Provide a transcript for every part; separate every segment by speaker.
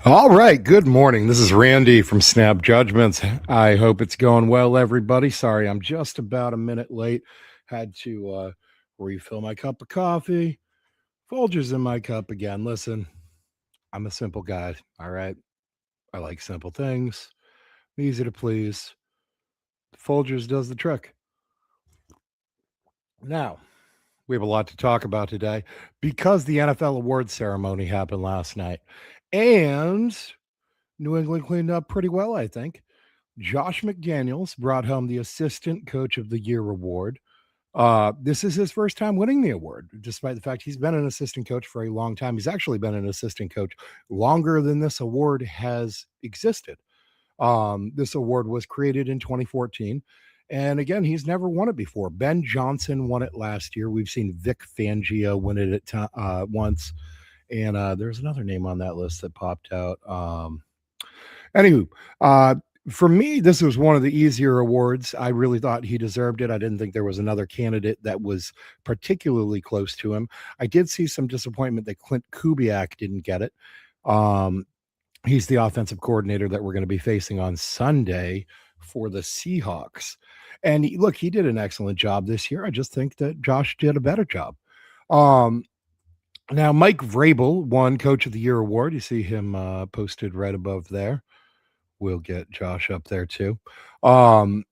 Speaker 1: All right. Good morning. This is Randy from Snap Judgments. I hope it's going well, everybody. Sorry, I'm just about a minute late. Had to refill my cup of coffee. Folgers in my cup again. Listen, I'm a simple guy. All right. I like simple things. Easy to please. Folgers does the trick. Now, we have a lot to talk about today because the NFL awards ceremony happened last night. And New England cleaned up pretty well, I think. Josh McDaniels brought home the Assistant Coach of the Year award. This is his first time winning the award, despite the fact he's been an assistant coach for a long time. He's actually been an assistant coach longer than this award has existed. This award was created in 2014. And again, he's never won it before. Ben Johnson won it last year. We've seen Vic Fangio win it once. And there's another name on that list that popped out. Anywho, for me, this was one of the easier awards. I really thought he deserved it. I didn't think there was another candidate that was particularly close to him. I did see some disappointment that Clint Kubiak didn't get it. He's the offensive coordinator that we're going to be facing on Sunday for the Seahawks. And he did an excellent job this year. I just think that Josh did a better job. Now, Mike Vrabel won Coach of the Year award. You see him posted right above there. We'll get Josh up there too. Vrabel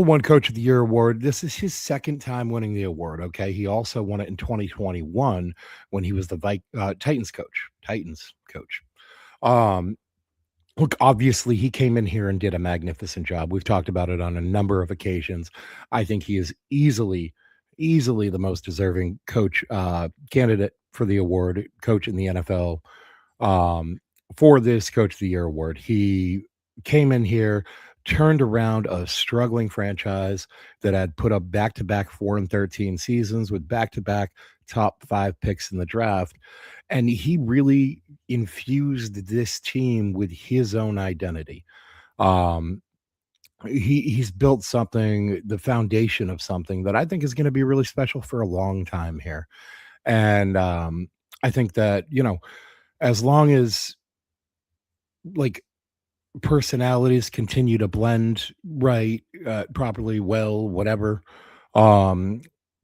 Speaker 1: won Coach of the Year award. This is his second time winning the award. Okay, he also won it in 2021 when he was the Titans coach. Look, obviously, he came in here and did a magnificent job. We've talked about it on a number of occasions. I think he is easily the most deserving coach candidate for the award, coach in the NFL. For this Coach of the Year award. He came in here, turned around a struggling franchise that had put up back-to-back 4-13 seasons with back-to-back top 5 picks in the draft. And he really infused this team with his own identity. He's built something, the foundation of something that I think is going to be really special for a long time here. And I think that, as long as personalities continue to blend right, properly, well, whatever,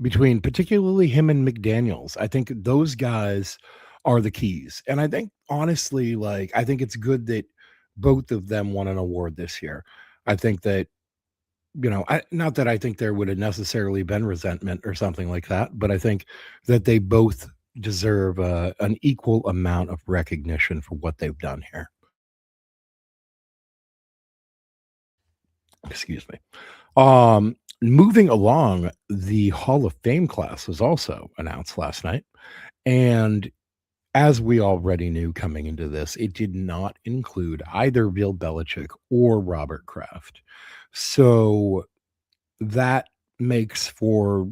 Speaker 1: between particularly him and McDaniels, I think those guys are the keys. And I think honestly, I think it's good that both of them won an award this year. I think that, not that I think there would have necessarily been resentment or something like that, but I think that they both deserve an equal amount of recognition for what they've done here. Excuse me. Moving along, the Hall of Fame class was also announced last night. And as we already knew coming into this, it did not include either Bill Belichick or Robert Kraft. So that makes for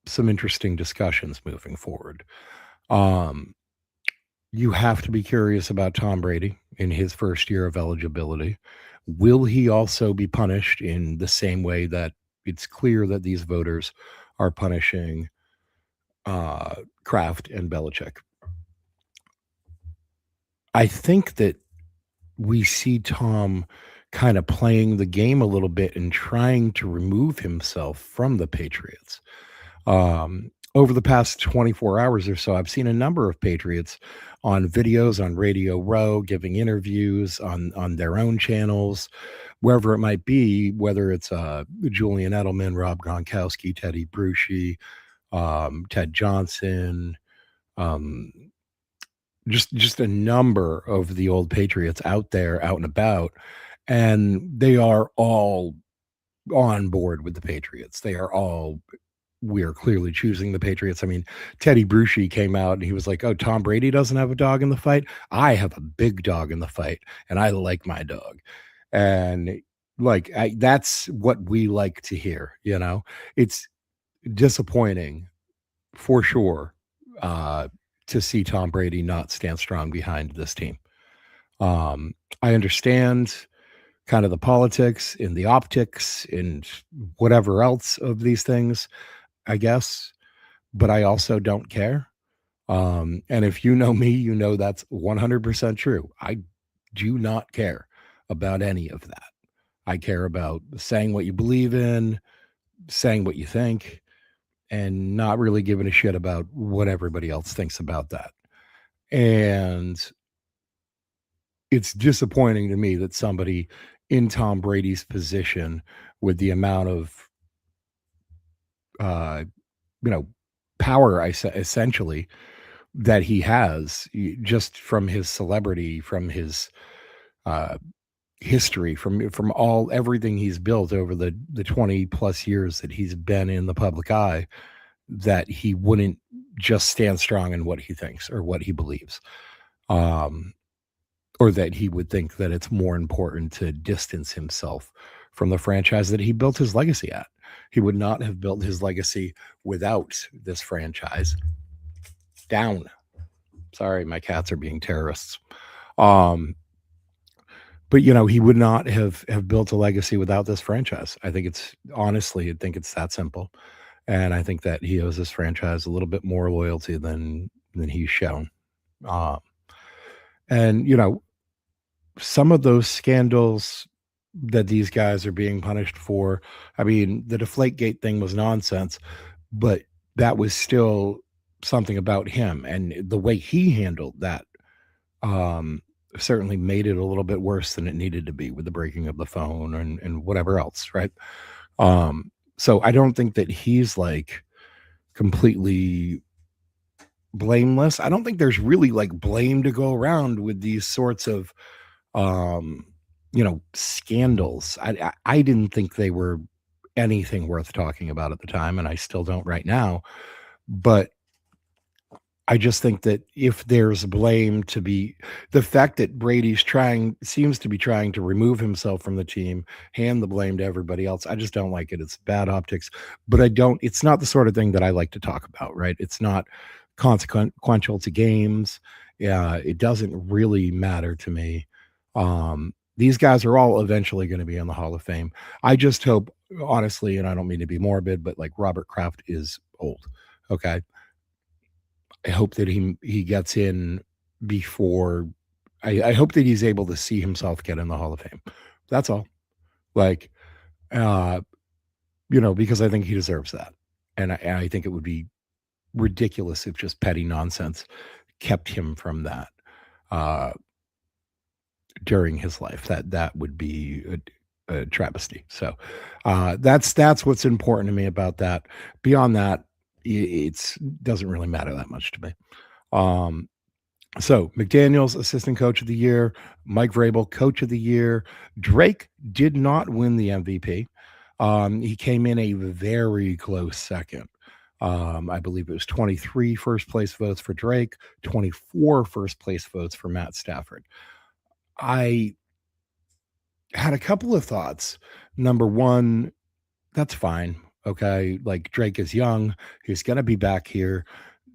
Speaker 1: some interesting discussions moving forward. You have to be curious about Tom Brady in his first year of eligibility. Will he also be punished in the same way that it's clear that these voters are punishing Kraft and Belichick? I think that we see Tom kind of playing the game a little bit and trying to remove himself from the Patriots. Over the past 24 hours or so, I've seen a number of Patriots on videos on Radio Row, giving interviews on their own channels, wherever it might be, whether it's Julian Edelman, Rob Gronkowski, Teddy Bruschi, Ted Johnson, just a number of the old Patriots out there, out and about, and they are all on board with the Patriots. We are clearly choosing the Patriots. I mean, Teddy Bruschi came out and he was like, "Oh, Tom Brady doesn't have a dog in the fight. I have a big dog in the fight, and I like my dog." And that's what we like to hear. It's disappointing for sure to see Tom Brady not stand strong behind this team. I understand kind of the politics and the optics and whatever else of these things, I guess, but I also don't care. And if you know me, you know that's 100% true. I do not care about any of that. I care about saying what you believe in, saying what you think, and not really giving a shit about what everybody else thinks about that. And it's disappointing to me that somebody in Tom Brady's position, with the amount of uh, you know power, essentially, that he has, just from his celebrity, from his uh, history, from all everything he's built over the 20 plus years that he's been in the public eye, that he wouldn't just stand strong in what he thinks or what he believes. Um, or that he would think that it's more important to distance himself from the franchise that he built his legacy at. He would not have built his legacy without this franchise. Down. Sorry, my cats are being terrorists. Um, but he would not have built a legacy without this franchise. I think it's honestly, I think it's that simple. And I think that he owes this franchise a little bit more loyalty than he's shown. Um, and some of those scandals that these guys are being punished for. I mean, the Deflategate thing was nonsense, but that was still something about him, and the way he handled that um, certainly made it a little bit worse than it needed to be, with the breaking of the phone and whatever else, right? So I don't think that he's like completely blameless. I don't think there's really like blame to go around with these sorts of um scandals. I didn't think they were anything worth talking about at the time, and I still don't right now. But I just think that if there's blame to be, the fact that Brady's seems to be trying to remove himself from the team, hand the blame to everybody else, I just don't like it. It's bad optics. But it's not the sort of thing that I like to talk about, right? It's not consequential to games. Yeah, it doesn't really matter to me. These guys are all eventually going to be in the Hall of Fame. I just hope, honestly, and I don't mean to be morbid, but like Robert Kraft is old. Okay. I hope that he gets in before. I hope that he's able to see himself get in the Hall of Fame. That's all. Like, uh, because I think he deserves that, and I think it would be ridiculous if just petty nonsense kept him from that during his life. That would be a travesty. So that's what's important to me about that. Beyond that, it doesn't really matter that much to me. So McDaniels, assistant coach of the year, Mike Vrabel, coach of the year. Drake did not win the MVP. He came in a very close second. I believe it was 23 first place votes for Drake, 24 first place votes for Matt Stafford. I had a couple of thoughts. Number one, that's fine. Okay. Like, Drake is young. He's going to be back here.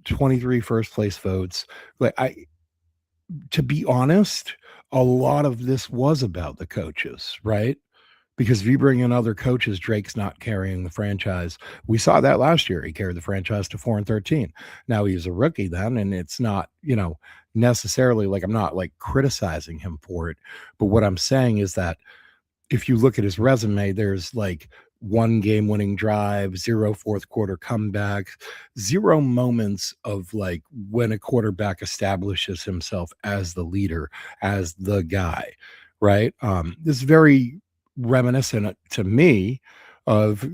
Speaker 1: 23 first place votes. Like, to be honest, a lot of this was about the coaches, right? Because if you bring in other coaches, Drake's not carrying the franchise. We saw that last year. He carried the franchise to 4-13. Now he's a rookie then, and it's not, necessarily like, I'm not like criticizing him for it. But what I'm saying is that if you look at his resume, there's like one game winning drive, 0 fourth quarter comebacks, 0 moments of like when a quarterback establishes himself as the leader, as the guy, right? This is very reminiscent to me of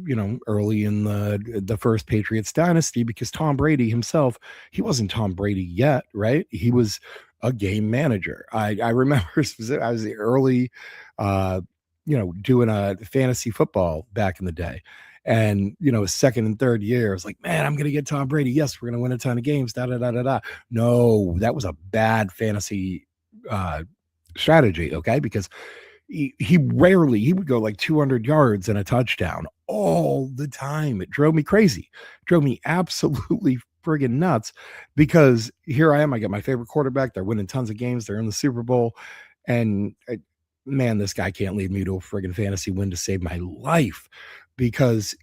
Speaker 1: early in the first Patriots dynasty, because Tom Brady himself, he wasn't Tom Brady yet, right? He was a game manager. I remember I was the early doing a fantasy football back in the day. And, second and third year, I was like, man, I'm going to get Tom Brady. Yes, we're going to win a ton of games. Da, da, da, da, da. No, that was a bad fantasy strategy. Okay. Because he would go like 200 yards and a touchdown all the time. It drove me crazy. It drove me absolutely friggin' nuts, because here I am. I got my favorite quarterback. They're winning tons of games. They're in the Super Bowl. And man, this guy can't lead me to a friggin' fantasy win to save my life, because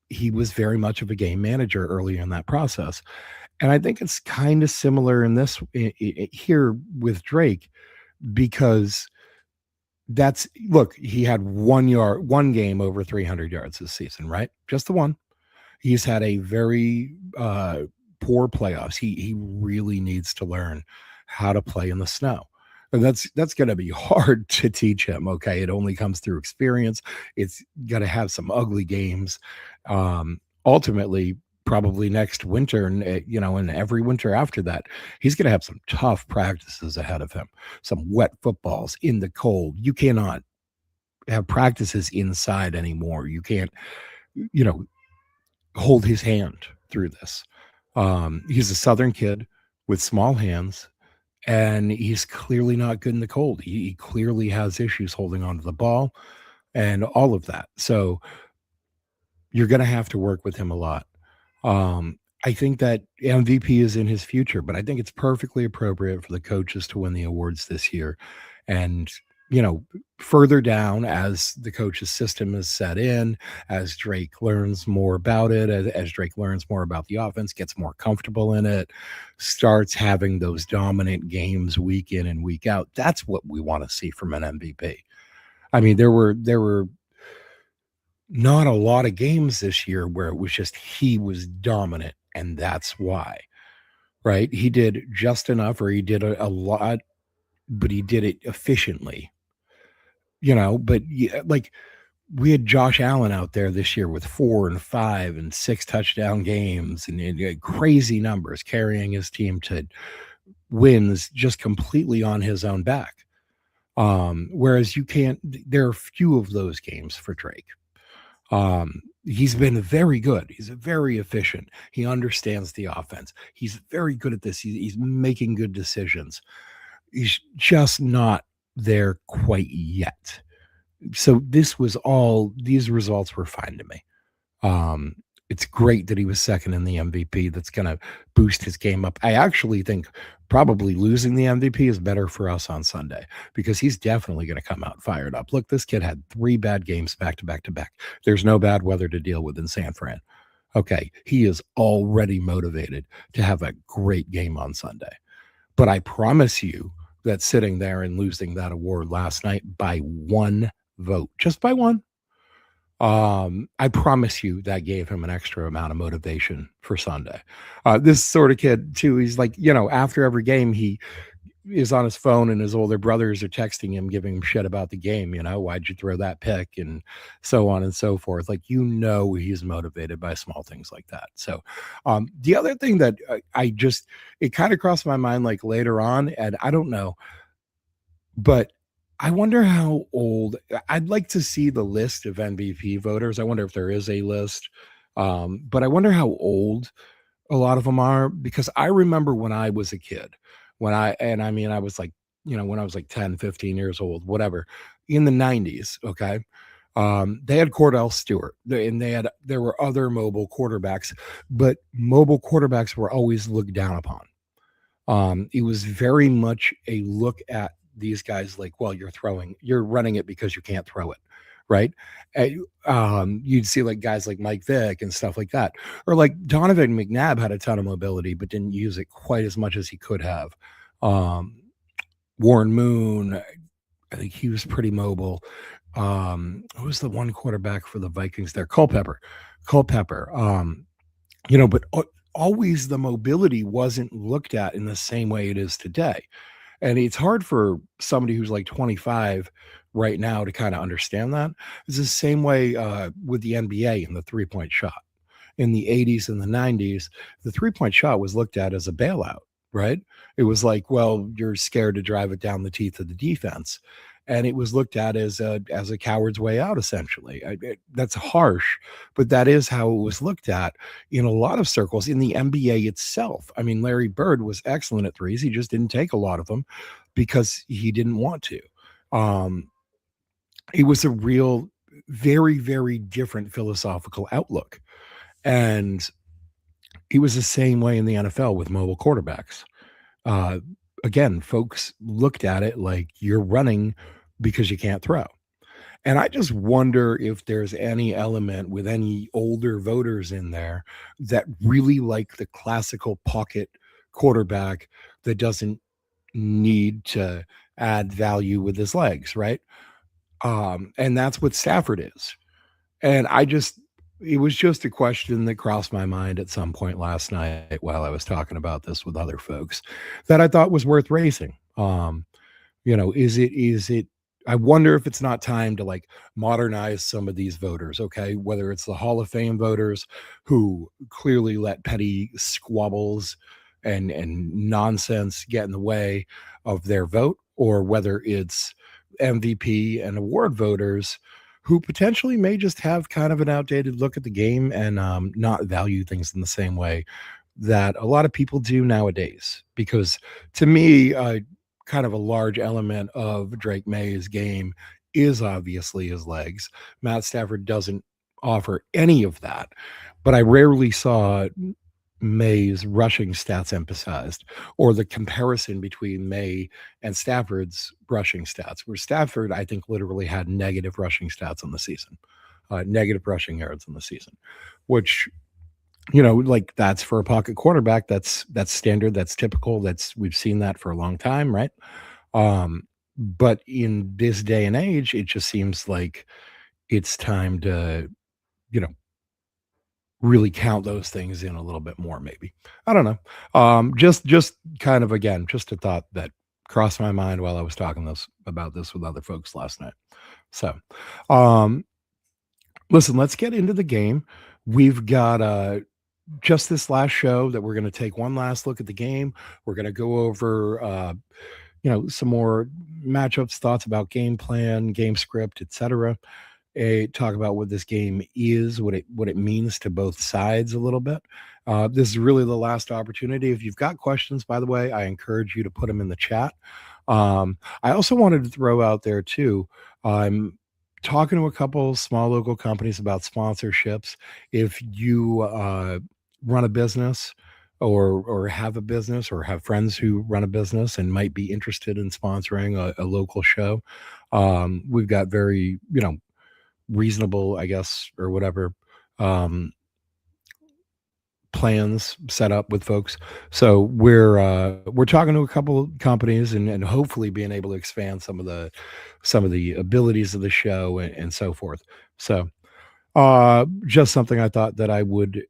Speaker 1: he was very much of a game manager early in that process. And I think it's kind of similar in this here with Drake because that's look, he had 1 game over 300 yards this season, right? Just the one. He's had a very poor playoffs. He really needs to learn how to play in the snow. And that's going to be hard to teach him. Okay, it only comes through experience. It's got to have some ugly games. Ultimately, probably next winter, and and every winter after that, he's going to have some tough practices ahead of him. Some wet footballs in the cold. You cannot have practices inside anymore. You can't, you know, hold his hand through this. He's a Southern kid with small hands, and he's clearly not good in the cold. He clearly has issues holding onto the ball and all of that. So you're going to have to work with him a lot. I think that MVP is in his future, but I think it's perfectly appropriate for the coaches to win the awards this year. And, further down as the coach's system is set in, as Drake learns more about it, as Drake learns more about the offense, gets more comfortable in it, starts having those dominant games week in and week out. That's what we want to see from an MVP. I mean, there were not a lot of games this year where it was just he was dominant, and that's why, right? He did just enough, or he did a lot, but he did it efficiently, but like we had Josh Allen out there this year with 4 and 5 and 6 touchdown games and crazy numbers, carrying his team to wins just completely on his own back. Whereas there are few of those games for Drake. He's been very good. He's very efficient. He understands the offense. He's very good at this. He's making good decisions. He's just not there quite yet. So these results were fine to me. It's great that he was second in the MVP. That's going to boost his game up. I actually think probably losing the MVP is better for us on Sunday because he's definitely going to come out fired up. Look, this kid had 3 bad games back to back to back. There's no bad weather to deal with in San Fran. Okay, he is already motivated to have a great game on Sunday. But I promise you that sitting there and losing that award last night by 1 vote, just by 1, I promise you that gave him an extra amount of motivation for Sunday. This sort of kid too, he's like, after every game, he is on his phone and his older brothers are texting him, giving him shit about the game. Why'd you throw that pick and so on and so forth. Like, he's motivated by small things like that. So the other thing that it kind of crossed my mind like later on, and I don't know, but I wonder how old. I'd like to see the list of MVP voters. I wonder if there is a list. But I wonder how old a lot of them are, because I remember when I was a kid, I was like, when I was like 10, 15 years old, whatever, in the 90s, okay? They had Cordell Stewart, and there were other mobile quarterbacks, but mobile quarterbacks were always looked down upon. It was very much a look at these guys like, well, you're running it because you can't throw it, right? You'd see like guys like Mike Vick and stuff like that, or like Donovan McNabb had a ton of mobility but didn't use it quite as much as he could have. Warren Moon, I think he was pretty mobile. Who was the one quarterback for the Vikings there? Culpepper. But always the mobility wasn't looked at in the same way it is today. And it's hard for somebody who's like 25 right now to kind of understand that. It's the same way with the NBA and the three-point shot. In the 80s and the 90s, the three-point shot was looked at as a bailout, right? It was like, well, you're scared to drive it down the teeth of the defense. And it was looked at as a coward's way out, essentially. That's harsh, but that is how it was looked at in a lot of circles in the NBA itself. I mean, Larry Bird was excellent at threes. He just didn't take a lot of them because he didn't want to. It was a real, very, very different philosophical outlook. And it was the same way in the NFL with mobile quarterbacks. Again, folks looked at it like you're running because you can't throw. And I just wonder if there's any element with any older voters in there that really like the classical pocket quarterback that doesn't need to add value with his legs, right? And that's what Stafford is. And it was just a question that crossed my mind at some point last night while I was talking about this with other folks that I thought was worth raising. Is it I wonder if it's not time to like modernize some of these voters, okay? Whether it's the Hall of Fame voters who clearly let petty squabbles and nonsense get in the way of their vote, or whether it's MVP and award voters who potentially may just have kind of an outdated look at the game and not value things in the same way that a lot of people do nowadays. Because to me, kind of a large element of Drake May's game is obviously his legs. Matt Stafford doesn't offer any of that, but I rarely saw May's rushing stats emphasized, or the comparison between May and Stafford's rushing stats, where Stafford, I think, literally had negative rushing stats on the season, negative rushing yards on the season, which, like that's for a pocket quarterback. That's standard. That's typical. We've seen that for a long time, right? But in this day and age, it just seems like it's time to, you know, really count those things in a little bit more, maybe. I don't know. Just kind of again, just a thought that crossed my mind while I was talking about this with other folks last night. So, um, listen, let's get into the game. We've got just this last show that we're going to take one last look at the game. We're going to go over some more matchups, thoughts about game plan, game script, etc. Talk about what this game is, what it means to both sides a little bit. This is really the last opportunity. If you've got questions, by the way, I encourage you to put them in the chat. I also wanted to throw out there too. I'm talking to a couple small local companies about sponsorships. If you run a business or have a business or have friends who run a business and might be interested in sponsoring a local show, we've got very reasonable, I guess, or whatever, plans set up with folks. So we're talking to a couple of companies and hopefully being able to expand some of the abilities of the show and so forth. So just something I thought that I would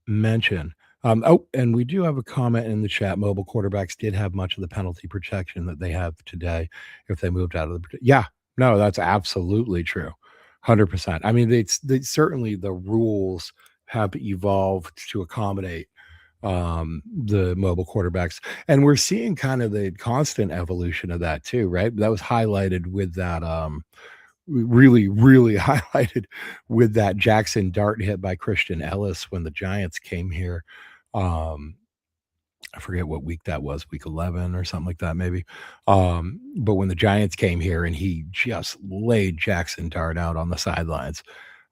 Speaker 1: mention. And we do have a comment in the chat. Mobile quarterbacks did have much of the penalty protection that they have today if they moved out of the. Yeah, no, that's absolutely true. 100%. I mean, they certainly the rules have evolved to accommodate the mobile quarterbacks, and we're seeing kind of the constant evolution of that too, right? That was highlighted with that really highlighted with that Jackson Dart hit by Christian Ellis when the Giants came here. I forget what week that was, week 11 or something like that, maybe. But when the Giants came here and he just laid Jackson Dart out on the sidelines,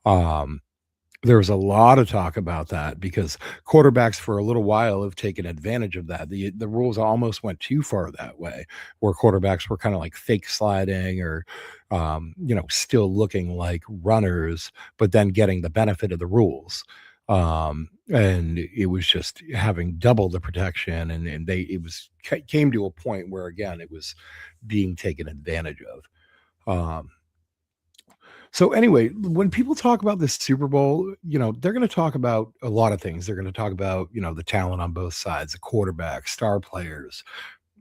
Speaker 1: um, there was a lot of talk about that because quarterbacks for a little while have taken advantage of that. The rules almost went too far that way, where quarterbacks were kind of like fake sliding or, still looking like runners, but then getting the benefit of the rules. And it was just having double the protection, and came to a point where again it was being taken advantage of. So anyway, when people talk about the Super Bowl, they're going to talk about a lot of things. They're going to talk about, the talent on both sides, the quarterback, star players,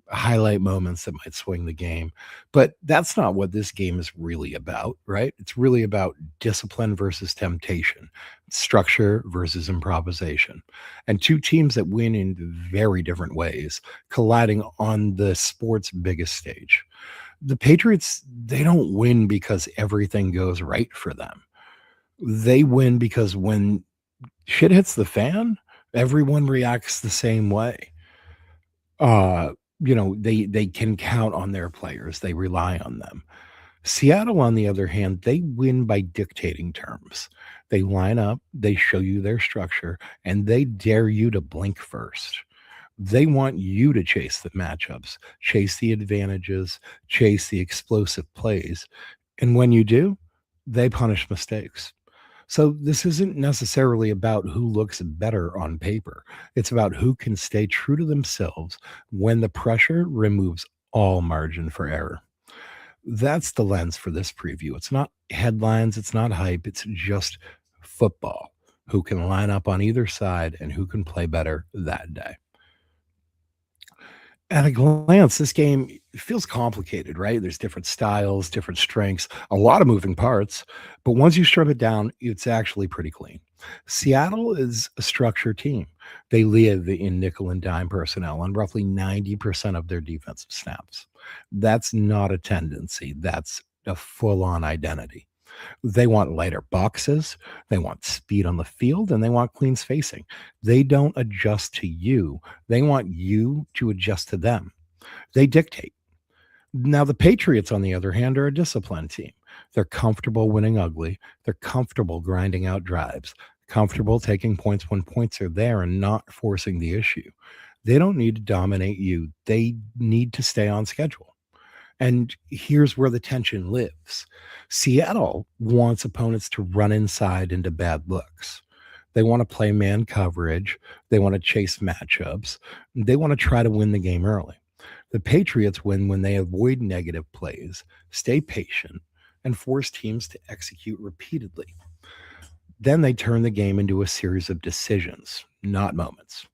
Speaker 1: highlight moments that might swing the game. But that's not what this game is really about, right? It's really about discipline versus temptation, structure versus improvisation, and two teams that win in very different ways, colliding on the sport's biggest stage. The Patriots, they don't win because everything goes right for them. They win because when shit hits the fan, everyone reacts the same way. They can count on their players. They rely on them. Seattle, on the other hand, they win by dictating terms. They line up, they show you their structure, and they dare you to blink first. They want you to chase the matchups, chase the advantages, chase the explosive plays. And when you do, They punish mistakes. So this isn't necessarily about who looks better on paper. It's about who can stay true to themselves when the pressure removes all margin for error. That's the lens for this preview. It's not headlines, it's not hype, it's just football. Who can line up on either side and who can play better that day. At a glance, this game feels complicated, right? There's different styles, different strengths, a lot of moving parts. But once you strip it down, it's actually pretty clean. Seattle is a structured team. They live in nickel and dime personnel on roughly 90% of their defensive snaps. That's not a tendency, that's a full on identity. They want lighter boxes, they want speed on the field, and they want clean spacing. They don't adjust to you, they want you to adjust to them. They dictate. Now, the Patriots, on the other hand, are a disciplined team. They're comfortable winning ugly, they're comfortable grinding out drives, comfortable taking points when points are there and not forcing the issue. They don't need to dominate you, they need to stay on schedule. And here's where the tension lives. Seattle wants opponents to run inside into bad looks. They want to play man coverage. They want to chase matchups. They want to try to win the game early. The Patriots win when they avoid negative plays, stay patient, and force teams to execute repeatedly. Then they turn the game into a series of decisions, not moments.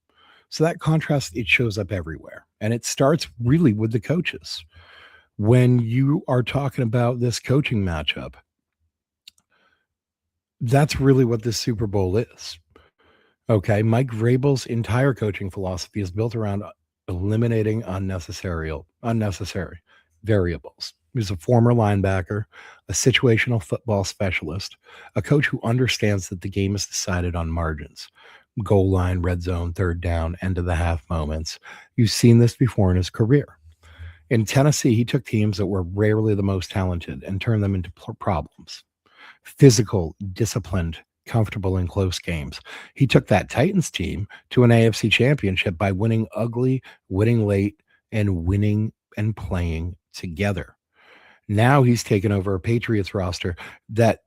Speaker 1: So that contrast, it shows up everywhere. And it starts really with the coaches. When you are talking about this coaching matchup, that's really what this Super Bowl is. Okay. Mike Vrabel's entire coaching philosophy is built around eliminating unnecessary variables. He's a former linebacker, a situational football specialist, a coach who understands that the game is decided on margins, goal line, red zone, third down, end of the half moments. You've seen this before in his career. In Tennessee, he took teams that were rarely the most talented and turned them into problems. Physical, disciplined, comfortable in close games. He took that Titans team to an AFC championship by winning ugly, winning late, and winning and playing together. Now he's taken over a Patriots roster that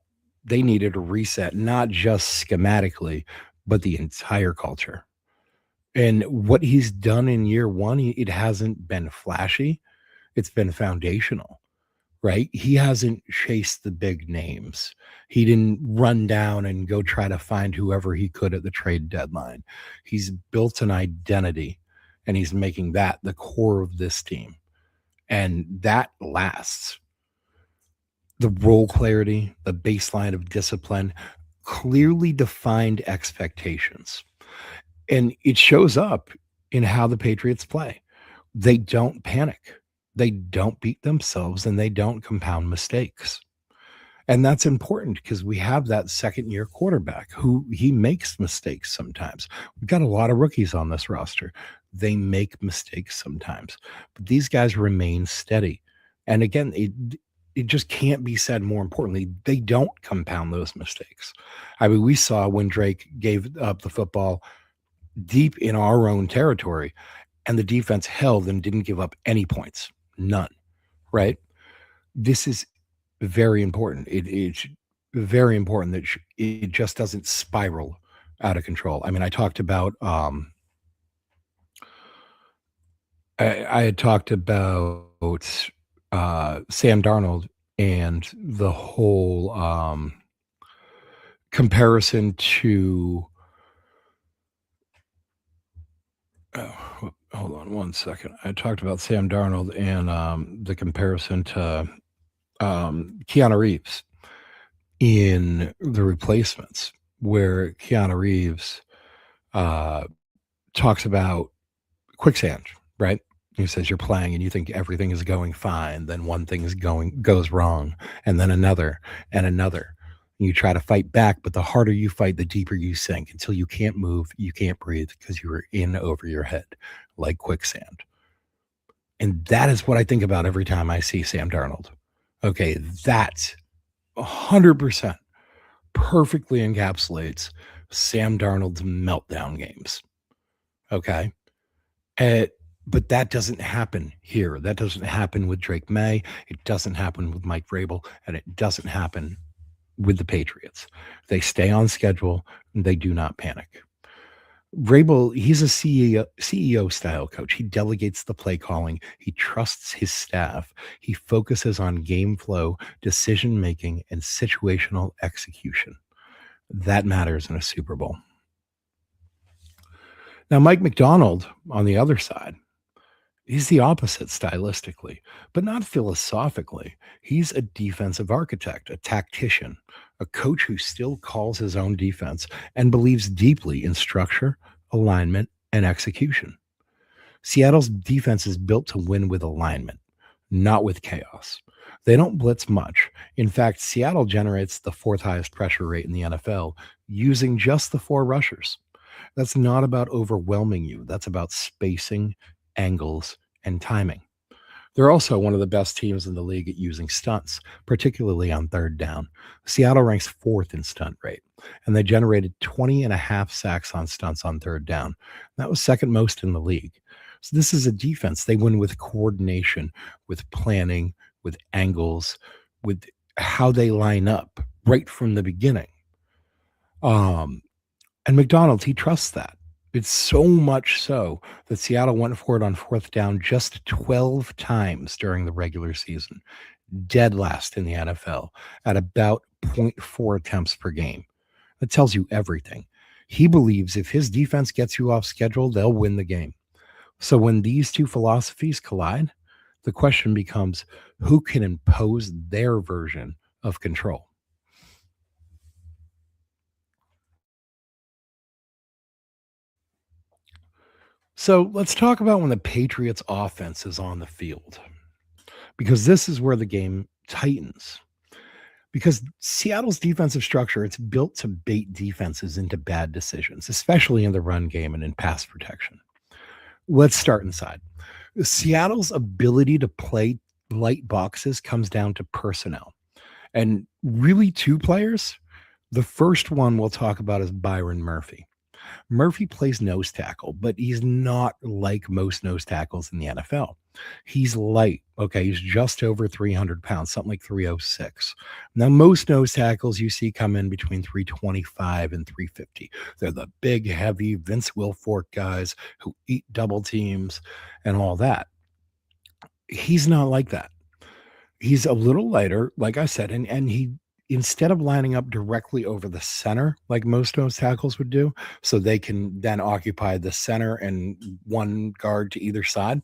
Speaker 1: they needed to reset, not just schematically, but the entire culture. And what he's done in year one, it hasn't been flashy. It's been foundational, right? He hasn't chased the big names. He didn't run down and go try to find whoever he could at the trade deadline. He's built an identity and he's making that the core of this team. And that lasts. The role clarity, the baseline of discipline, clearly defined expectations. And it shows up in how the Patriots play. They don't panic. They don't beat themselves and they don't compound mistakes. And that's important because we have that second year quarterback who he makes mistakes sometimes. We've got a lot of rookies on this roster. They make mistakes sometimes, but these guys remain steady. And again, it just can't be said more importantly, they don't compound those mistakes. I mean, we saw when Drake gave up the football deep in our own territory and the defense held and didn't give up any points. None, right? This is very important. It's very important that it just doesn't spiral out of control. I mean, I talked about I had talked about Sam Darnold and the whole comparison to. Hold on one second. I talked about Sam Darnold and the comparison to Keanu Reeves in The Replacements, where Keanu Reeves talks about quicksand, right? He says you're playing and you think everything is going fine, then one thing goes wrong, and then another and another. And you try to fight back, but the harder you fight, the deeper you sink until you can't move, you can't breathe because you were in over your head like quicksand. And that is what I think about every time I see Sam Darnold. Okay, that 100% perfectly encapsulates Sam Darnold's meltdown games. Okay. But that doesn't happen here. That doesn't happen with Drake May. It doesn't happen with Mike Vrabel. And it doesn't happen with the Patriots. They stay on schedule and they do not panic. Vrabel, he's a CEO style coach. He delegates the play calling. He trusts his staff. He focuses on game flow, decision making, and situational execution. That matters in a Super Bowl. Now, Mike McDonald, on the other side, he's the opposite stylistically, but not philosophically. He's a defensive architect, a tactician, a coach who still calls his own defense and believes deeply in structure, alignment, and execution. Seattle's defense is built to win with alignment, not with chaos. They don't blitz much. In fact, Seattle generates the fourth highest pressure rate in the NFL using just the four rushers. That's not about overwhelming you. That's about spacing, angles, and timing. They're also one of the best teams in the league at using stunts, particularly on third down. Seattle ranks fourth in stunt rate, and they generated 20 and a half sacks on stunts on third down. That was second most in the league. So this is a defense. They win with coordination, with planning, with angles, with how they line up right from the beginning. And McDonald's, he trusts that. It's so much so that Seattle went for it on fourth down just 12 times during the regular season, dead last in the NFL at about 0.4 attempts per game. That tells you everything. He believes if his defense gets you off schedule, they'll win the game. So when these two philosophies collide, the question becomes who can impose their version of control? So let's talk about when the Patriots offense is on the field, because this is where the game tightens. Because Seattle's defensive structure, it's built to bait defenses into bad decisions, especially in the run game and in pass protection. Let's start inside. Seattle's ability to play light boxes comes down to personnel. And really, two players. The first one we'll talk about is Byron Murphy. Murphy plays nose tackle, but he's not like most nose tackles in the NFL. He's light. Okay. He's just over 300 pounds, something like 306. Now, most nose tackles you see come in between 325 and 350. They're the big, heavy Vince Wilfork guys who eat double teams and all that. He's not like that. He's a little lighter, like I said, and he instead of lining up directly over the center like most nose tackles would do, so they can then occupy the center and one guard to either side.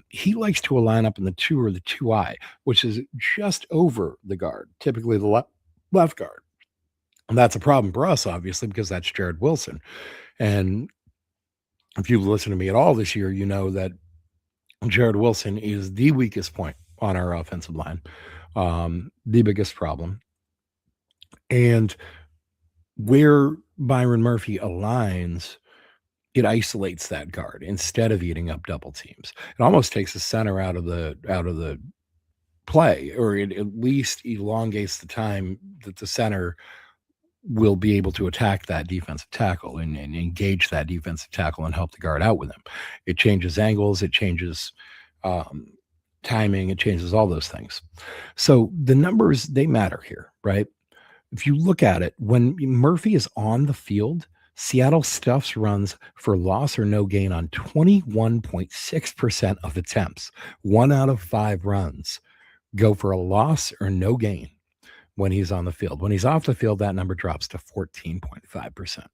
Speaker 1: He likes to line up in the two or the 2I, which is just over the guard, typically the left guard. And that's a problem for us, obviously, because that's Jared Wilson. And if you've listened to me at all this year, you know that Jared Wilson is the weakest point on our offensive line, the biggest problem. And where Byron Murphy aligns, it isolates that guard instead of eating up double teams. It almost takes the center out of the play, or it at least elongates the time that the center will be able to attack that defensive tackle and engage that defensive tackle and help the guard out with him. It changes angles, it changes timing, it changes all those things. So the numbers, they matter here, right? If you look at it, when Murphy is on the field, Seattle stuffs runs for loss or no gain on 21.6% of attempts. 1 out of 5 runs go for a loss or no gain when he's on the field. When he's off the field, that number drops to 14.5%.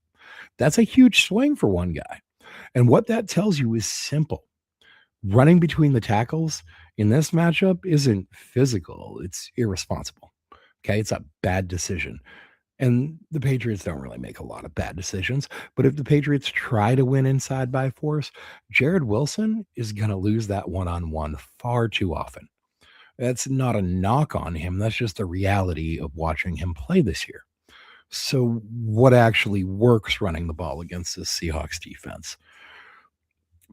Speaker 1: That's a huge swing for one guy. And what that tells you is simple. Running between the tackles in this matchup isn't physical, it's irresponsible. Okay, it's a bad decision. And the Patriots don't really make a lot of bad decisions. But if the Patriots try to win inside by force, Jared Wilson is going to lose that one-on-one far too often. That's not a knock on him. That's just the reality of watching him play this year. So what actually works running the ball against the Seahawks defense?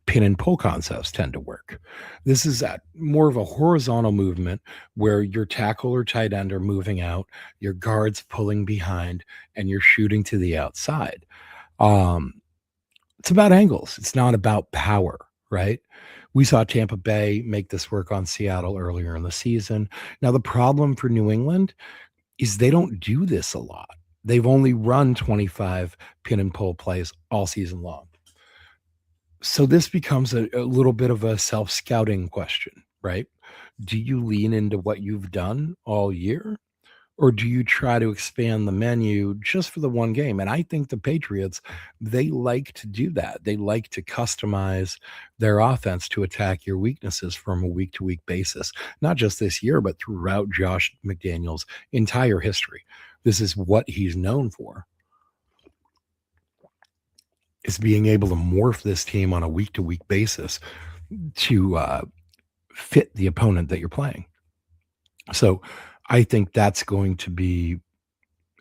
Speaker 1: Pin and pull concepts tend to work. This is more of a horizontal movement where your tackle or tight end are moving out, your guards pulling behind, and you're shooting to the outside. It's about angles. It's not about power, right? We saw Tampa Bay make this work on Seattle earlier in the season. Now, the problem for New England is they don't do this a lot. They've only run 25 pin and pull plays all season long. So this becomes a little bit of a self-scouting question, right? Do you lean into what you've done all year? Or do you try to expand the menu just for the one game? And I think the Patriots, they like to do that. They like to customize their offense to attack your weaknesses from a week to week basis, not just this year, but throughout Josh McDaniels' entire history. This is what he's known for, is being able to morph this team on a week to week basis to fit the opponent that you're playing. So I think that's going to be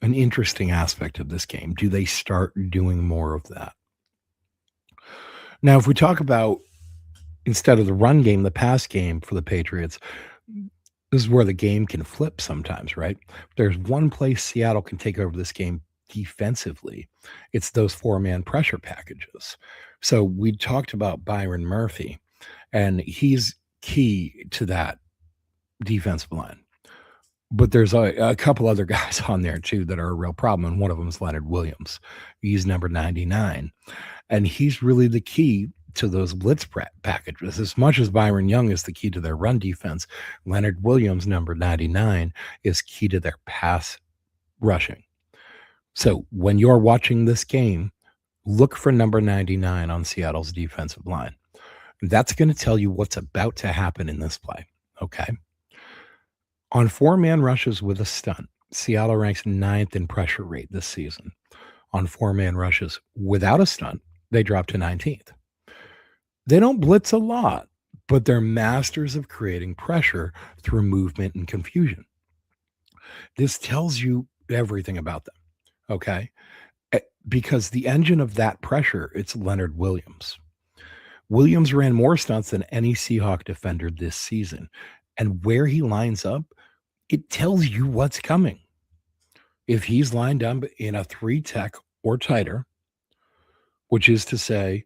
Speaker 1: an interesting aspect of this game. Do they start doing more of that? Now, if we talk about instead of the run game, the pass game for the Patriots, this is where the game can flip sometimes, right? There's one place Seattle can take over this game defensively. It's those four-man pressure packages. So we talked about Byron Murphy, and he's key to that defensive line. But there's a couple other guys on there too that are a real problem, and one of them is Leonard Williams. He's number 99, and he's really the key to those blitz packages. As much as Byron Young is the key to their run defense, Leonard Williams, number 99, is key to their pass rushing. So when you're watching this game, look for number 99 on Seattle's defensive line. That's going to tell you what's about to happen in this play, okay? On four-man rushes with a stunt, Seattle ranks 9th in pressure rate this season. On four-man rushes without a stunt, they drop to 19th. They don't blitz a lot, but they're masters of creating pressure through movement and confusion. This tells you everything about them, okay? Because the engine of that pressure, it's Leonard Williams. Williams ran more stunts than any Seahawk defender this season. And where he lines up, it tells you what's coming. If he's lined up in a 3-tech or tighter, which is to say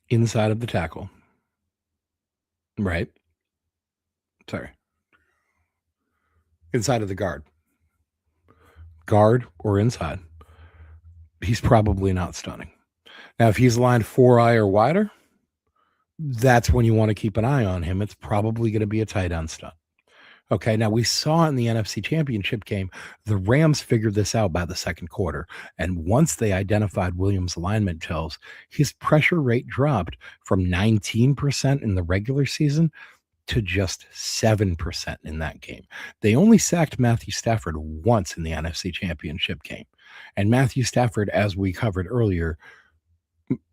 Speaker 1: inside of the tackle, right? Sorry. Inside of the guard or inside, he's probably not stunning. Now, if he's lined 4-eye or wider, that's when you want to keep an eye on him. It's probably going to be a tight end stunt. Okay, now we saw in the NFC Championship game, the Rams figured this out by the second quarter. And once they identified Williams' alignment tells, his pressure rate dropped from 19% in the regular season to just 7% in that game. They only sacked Matthew Stafford once in the NFC Championship game. And Matthew Stafford, as we covered earlier,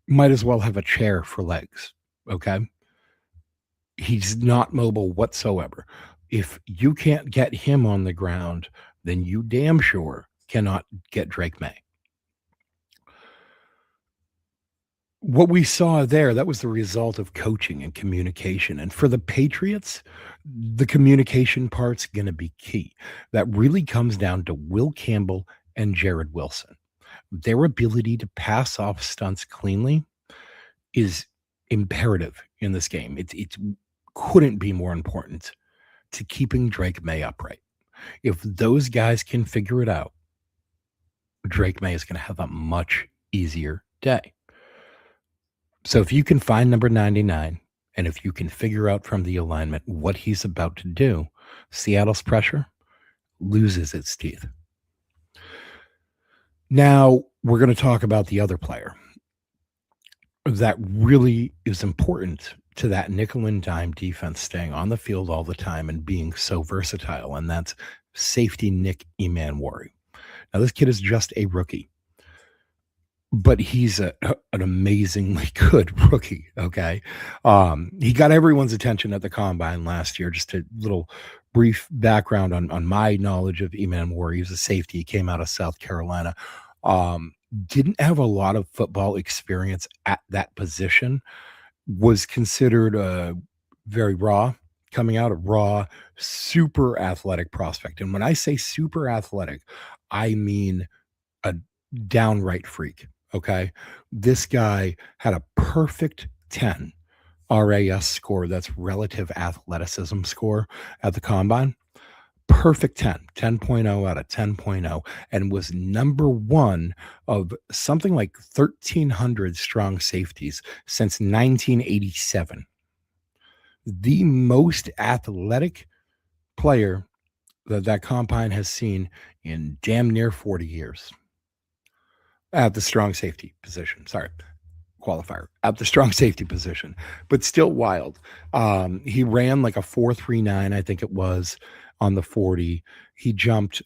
Speaker 1: might as well have a chair for legs. Okay. He's not mobile whatsoever. If you can't get him on the ground, then you damn sure cannot get Drake May. What we saw there, that was the result of coaching and communication. And for the Patriots, the communication part's going to be key. That really comes down to Will Campbell and Jared Wilson. Their ability to pass off stunts cleanly is imperative in this game. It couldn't be more important to keeping Drake May upright. If those guys can figure it out, Drake May is going to have a much easier day. So if you can find number 99, and if you can figure out from the alignment what he's about to do, Seattle's pressure loses its teeth. Now we're going to talk about the other player that really is important to that nickel and dime defense staying on the field all the time and being so versatile, and that's safety Nick Emmanwori. Now, this kid is just a rookie, but he's an amazingly good rookie, okay? He got everyone's attention at the Combine last year. Just a little brief background on my knowledge of Emmanwori. He's a safety. He came out of South Carolina. Didn't have a lot of football experience at that position, was considered very raw, coming out of raw, super athletic prospect. And when I say super athletic, I mean a downright freak, okay? This guy had a perfect 10 RAS score, that's relative athleticism score, at the Combine. perfect 10, 10.0 out of 10.0, and was number one of something like 1,300 strong safeties since 1987. The most athletic player that combine has seen in damn near 40 years at the strong safety position. Sorry, qualifier at the strong safety position, but still wild. He ran like a 4.39, I think it was, on the 40. He jumped,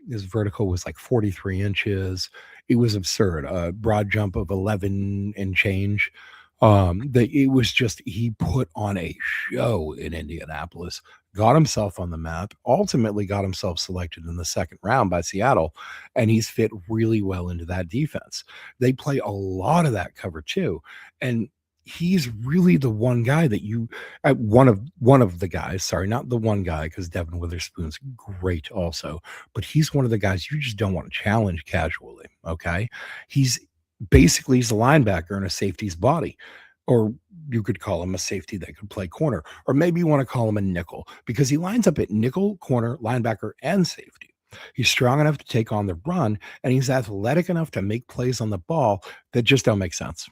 Speaker 1: his vertical was like 43 inches. It was absurd. A broad jump of 11 and change. It was just, he put on a show in Indianapolis, got himself on the map, ultimately got himself selected in the second round by Seattle, and he's fit really well into that defense. They play a lot of that cover too, and he's really the one guy that you one of the guys, sorry, not the one guy, because Devin Witherspoon's great also, but he's one of the guys you just don't want to challenge casually. Okay, he's he's a linebacker in a safety's body, or you could call him a safety that could play corner, or maybe you want to call him a nickel because he lines up at nickel, corner, linebacker, and safety. He's strong enough to take on the run, and he's athletic enough to make plays on the ball that just don't make sense.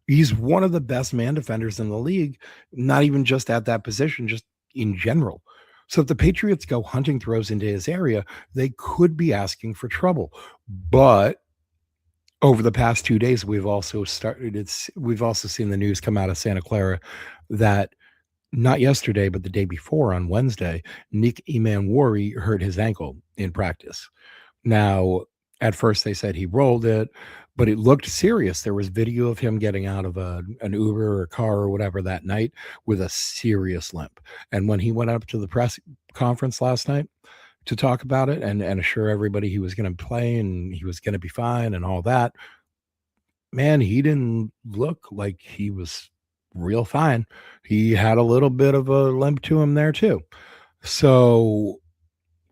Speaker 1: He's one of the best man defenders in the league, not even just at that position, just in general. So if the Patriots go hunting throws into his area, they could be asking for trouble. But over the past 2 days, we've also seen the news come out of Santa Clara that not yesterday, but the day before on Wednesday, Nick Emanwari hurt his ankle in practice. Now, at first they said he rolled it, but it looked serious. There was video of him getting out of an Uber or a car or whatever that night with a serious limp. And when he went up to the press conference last night to talk about it and assure everybody he was going to play and he was going to be fine and all that, man, he didn't look like he was real fine. He had a little bit of a limp to him there too. So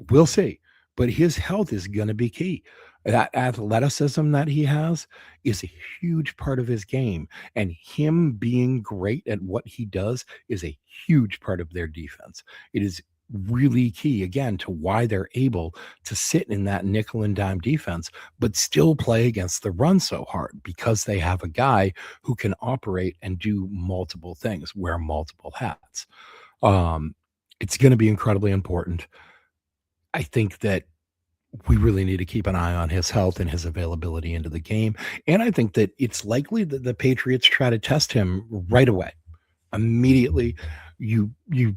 Speaker 1: we'll see. But his health is going to be key. That athleticism that he has is a huge part of his game. And him being great at what he does is a huge part of their defense. It is really key, again, to why they're able to sit in that nickel and dime defense, but still play against the run so hard because they have a guy who can operate and do multiple things, wear multiple hats. It's going to be incredibly important. I think that we really need to keep an eye on his health and his availability into the game. And I think that it's likely that the Patriots try to test him right away. Immediately, you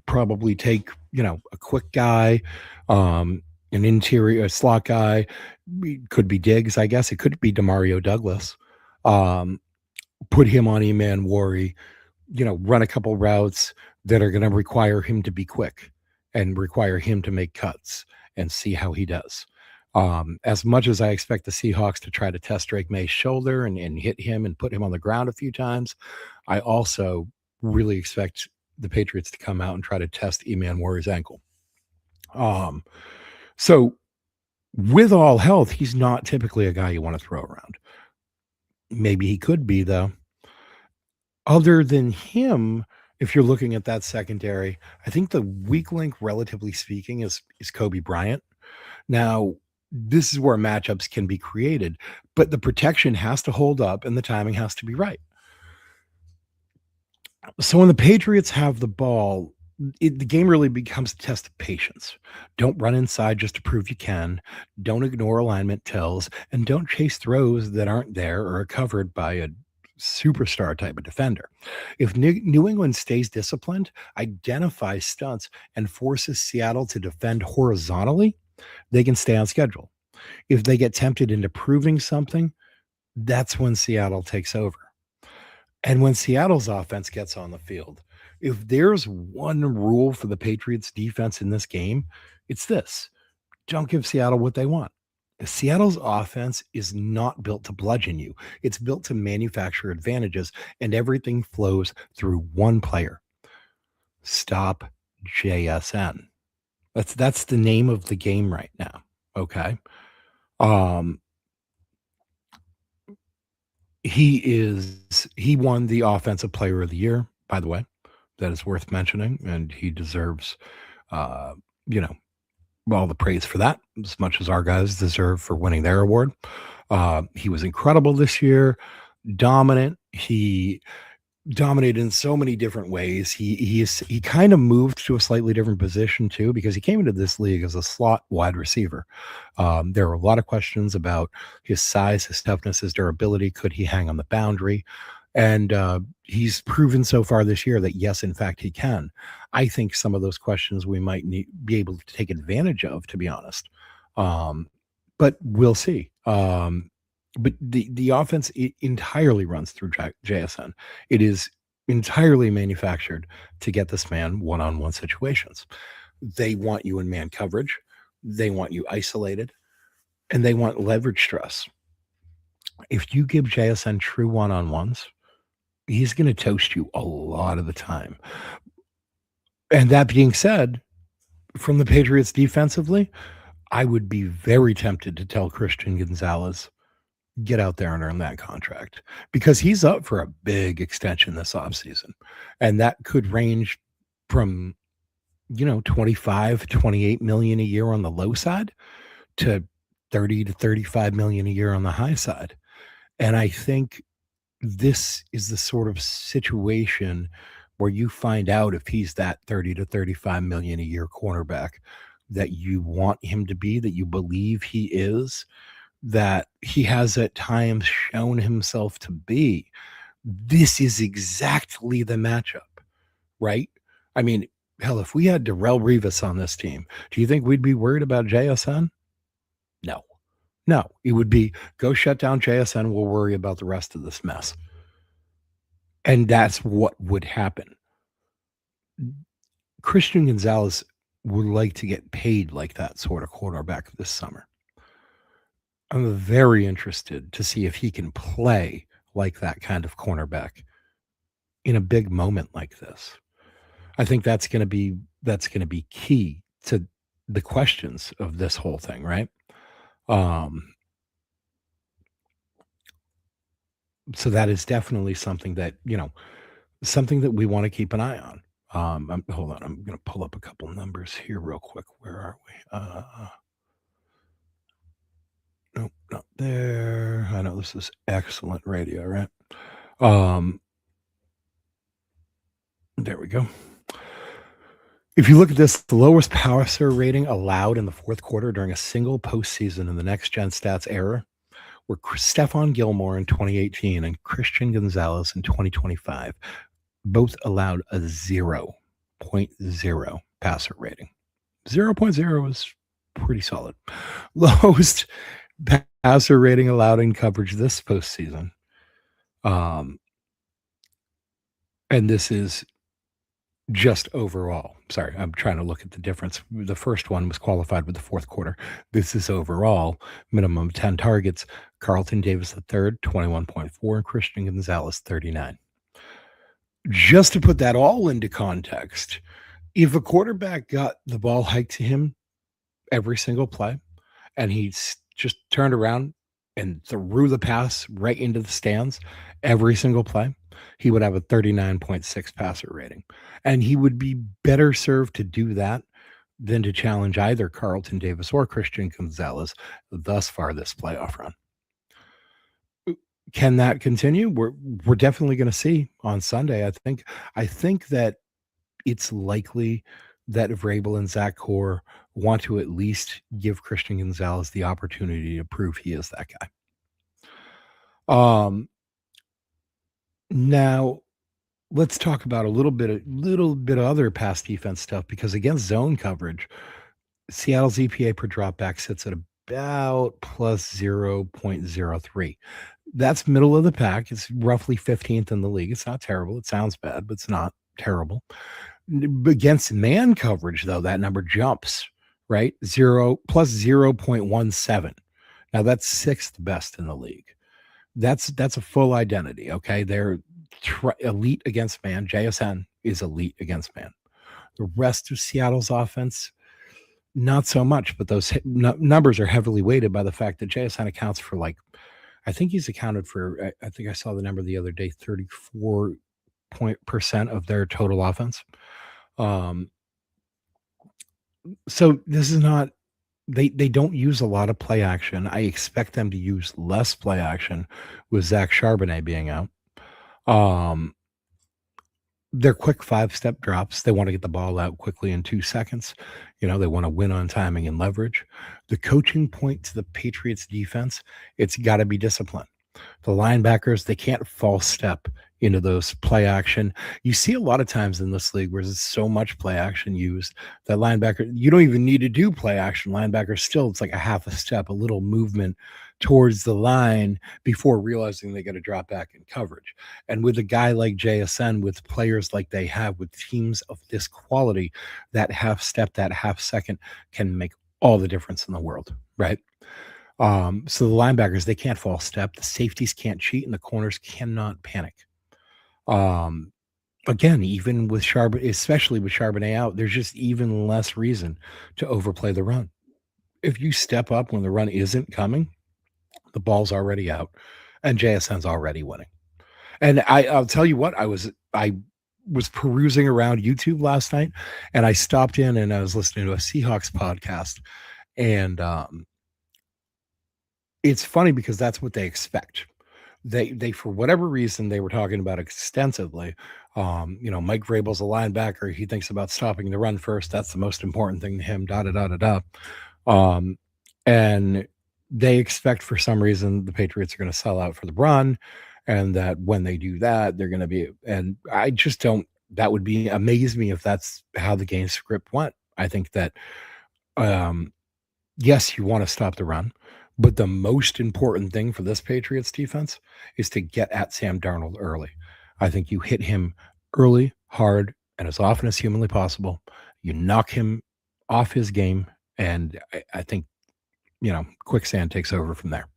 Speaker 1: probably take, a quick guy, an interior slot guy. It could be Diggs, I guess. It could be Demario Douglas. Put him on Emanwari, run a couple routes that are going to require him to be quick and require him to make cuts and see how he does. As much as I expect the Seahawks to try to test Drake May's shoulder and hit him and put him on the ground a few times, I also really expect the Patriots to come out and try to test Emanwari's ankle. So with all health, he's not typically a guy you want to throw around. Maybe he could be, though. Other than him, if you're looking at that secondary, I think the weak link, relatively speaking, is Kobe Bryant. Now, this is where matchups can be created, but the protection has to hold up and the timing has to be right. So when the Patriots have the ball, the game really becomes a test of patience. Don't run inside just to prove you can. Don't ignore alignment tells, and don't chase throws that aren't there or are covered by a superstar type of defender. If New England stays disciplined, identifies stunts, and forces Seattle to defend horizontally, they can stay on schedule. If they get tempted into proving something, that's when Seattle takes over. And when Seattle's offense gets on the field, if there's one rule for the Patriots defense in this game, it's this: don't give Seattle what they want. Seattle's offense is not built to bludgeon you. It's built to manufacture advantages, and everything flows through one player. Stop JSN. That's the name of the game right now. Okay. He won the offensive player of the year, by the way. That is worth mentioning, and he deserves, uh, all the praise for that, as much as our guys deserve for winning their award. He was incredible this year, dominant. He dominated in so many different ways. He kind of moved to a slightly different position too, because he came into this league as a slot wide receiver. There were a lot of questions about his size, his toughness, his durability. Could he hang on the boundary? And he's proven so far this year that yes, in fact, he can. I think some of those questions we might be able to take advantage of, to be honest. But we'll see. But the offense entirely runs through JSN. It is entirely manufactured to get this man one-on-one situations. They want you in man coverage. They want you isolated, and they want leverage stress. If you give JSN true one-on-ones, he's going to toast you a lot of the time. And that being said, from the Patriots defensively, I would be very tempted to tell Christian Gonzalez, get out there and earn that contract, because he's up for a big extension this offseason. And that could range from, 25, 28 million a year on the low side to 30 to 35 million a year on the high side. And I think this is the sort of situation where you find out if he's that 30 to 35 million a year cornerback that you want him to be, that you believe he is, that he has at times shown himself to be. This is exactly the matchup, right? I mean, hell, if we had Darrelle Revis on this team, do you think we'd be worried about JSN? No, it would be go shut down JSN. We'll worry about the rest of this mess. And that's what would happen. Christian Gonzalez would like to get paid like that sort of quarterback this summer. I'm very interested to see if he can play like that kind of cornerback in a big moment like this. I think that's going to be key to the questions of this whole thing, right? So that is definitely something that, something that we want to keep an eye on. Hold on, I'm going to pull up a couple numbers here real quick. Where are we? Nope, not there. I know this is excellent radio, right? There we go. If you look at this, the lowest passer rating allowed in the fourth quarter during a single postseason in the Next Gen Stats era were Stephon Gilmore in 2018 and Christian Gonzalez in 2025. Both allowed a 0.0 passer rating. 0.0 is pretty solid. Lowest passer rating allowed in coverage this postseason. And this is just overall. Sorry, I'm trying to look at the difference. The first one was qualified with the fourth quarter. This is overall. Minimum 10 targets. Carlton Davis III, 21.4, and Christian Gonzalez, 39. Just to put that all into context, if a quarterback got the ball hiked to him every single play and he just turned around and threw the pass right into the stands every single play, he would have a 39.6 passer rating. And he would be better served to do that than to challenge either Carlton Davis or Christian Gonzalez thus far this playoff run. Can that continue? We're definitely going to see on Sunday. I think that it's likely that Vrabel and Zach Core want to at least give Christian Gonzalez the opportunity to prove he is that guy. Now let's talk about a little bit of other pass defense stuff, because against zone coverage, Seattle's EPA per dropback sits at about plus 0.03. That's middle of the pack. It's roughly 15th in the league. It's not terrible. It sounds bad, but it's not terrible. Against man coverage, though, that number jumps, right? Plus 0.17. Now that's sixth best in the league. That's a full identity. Okay. They're elite against man. JSN is elite against man. The rest of Seattle's offense, not so much, but those numbers are heavily weighted by the fact that JSN accounts for I think he's accounted for, I think I saw the number the other day, 34% of their total offense. So this is not they don't use a lot of play action. I expect them to use less play action with Zach Charbonnet being out. Um, they're quick five-step drops. They wanna get the ball out quickly in 2 seconds. They wanna win on timing and leverage. The coaching point to the Patriots defense, it's gotta be discipline. The linebackers, they can't false step into those play action. You see a lot of times in this league where there's so much play action used that linebacker, you don't even need to do play action. Linebacker still, it's like a half a step, a little movement towards the line before realizing they got to drop back in coverage. And with a guy like JSN, with players like they have, with teams of this quality, that half step, that half second can make all the difference in the world, right? So the linebackers, they can't false step, the safeties can't cheat, and the corners cannot panic. Um, Again, even with especially with Charbonnet out, there's just even less reason to overplay the run. If you step up when the run isn't coming, the ball's already out, and JSN's already winning. And I'll tell you what, I was perusing around YouTube last night, and I stopped in and I was listening to a Seahawks podcast, and it's funny because that's what they expect. They for whatever reason they were talking about extensively. Mike Vrabel's a linebacker. He thinks about stopping the run first. That's the most important thing to him. Da da da da da. Um, and they expect for some reason the Patriots are going to sell out for the run, and that when they do that, they're going to be. And I just don't. That would be amaze me if that's how the game script went. I think that um, yes, you want to stop the run, but the most important thing for this Patriots defense is to get at Sam Darnold early. I think you hit him early, hard, and as often as humanly possible. You knock him off his game, and I think, quicksand takes over from there.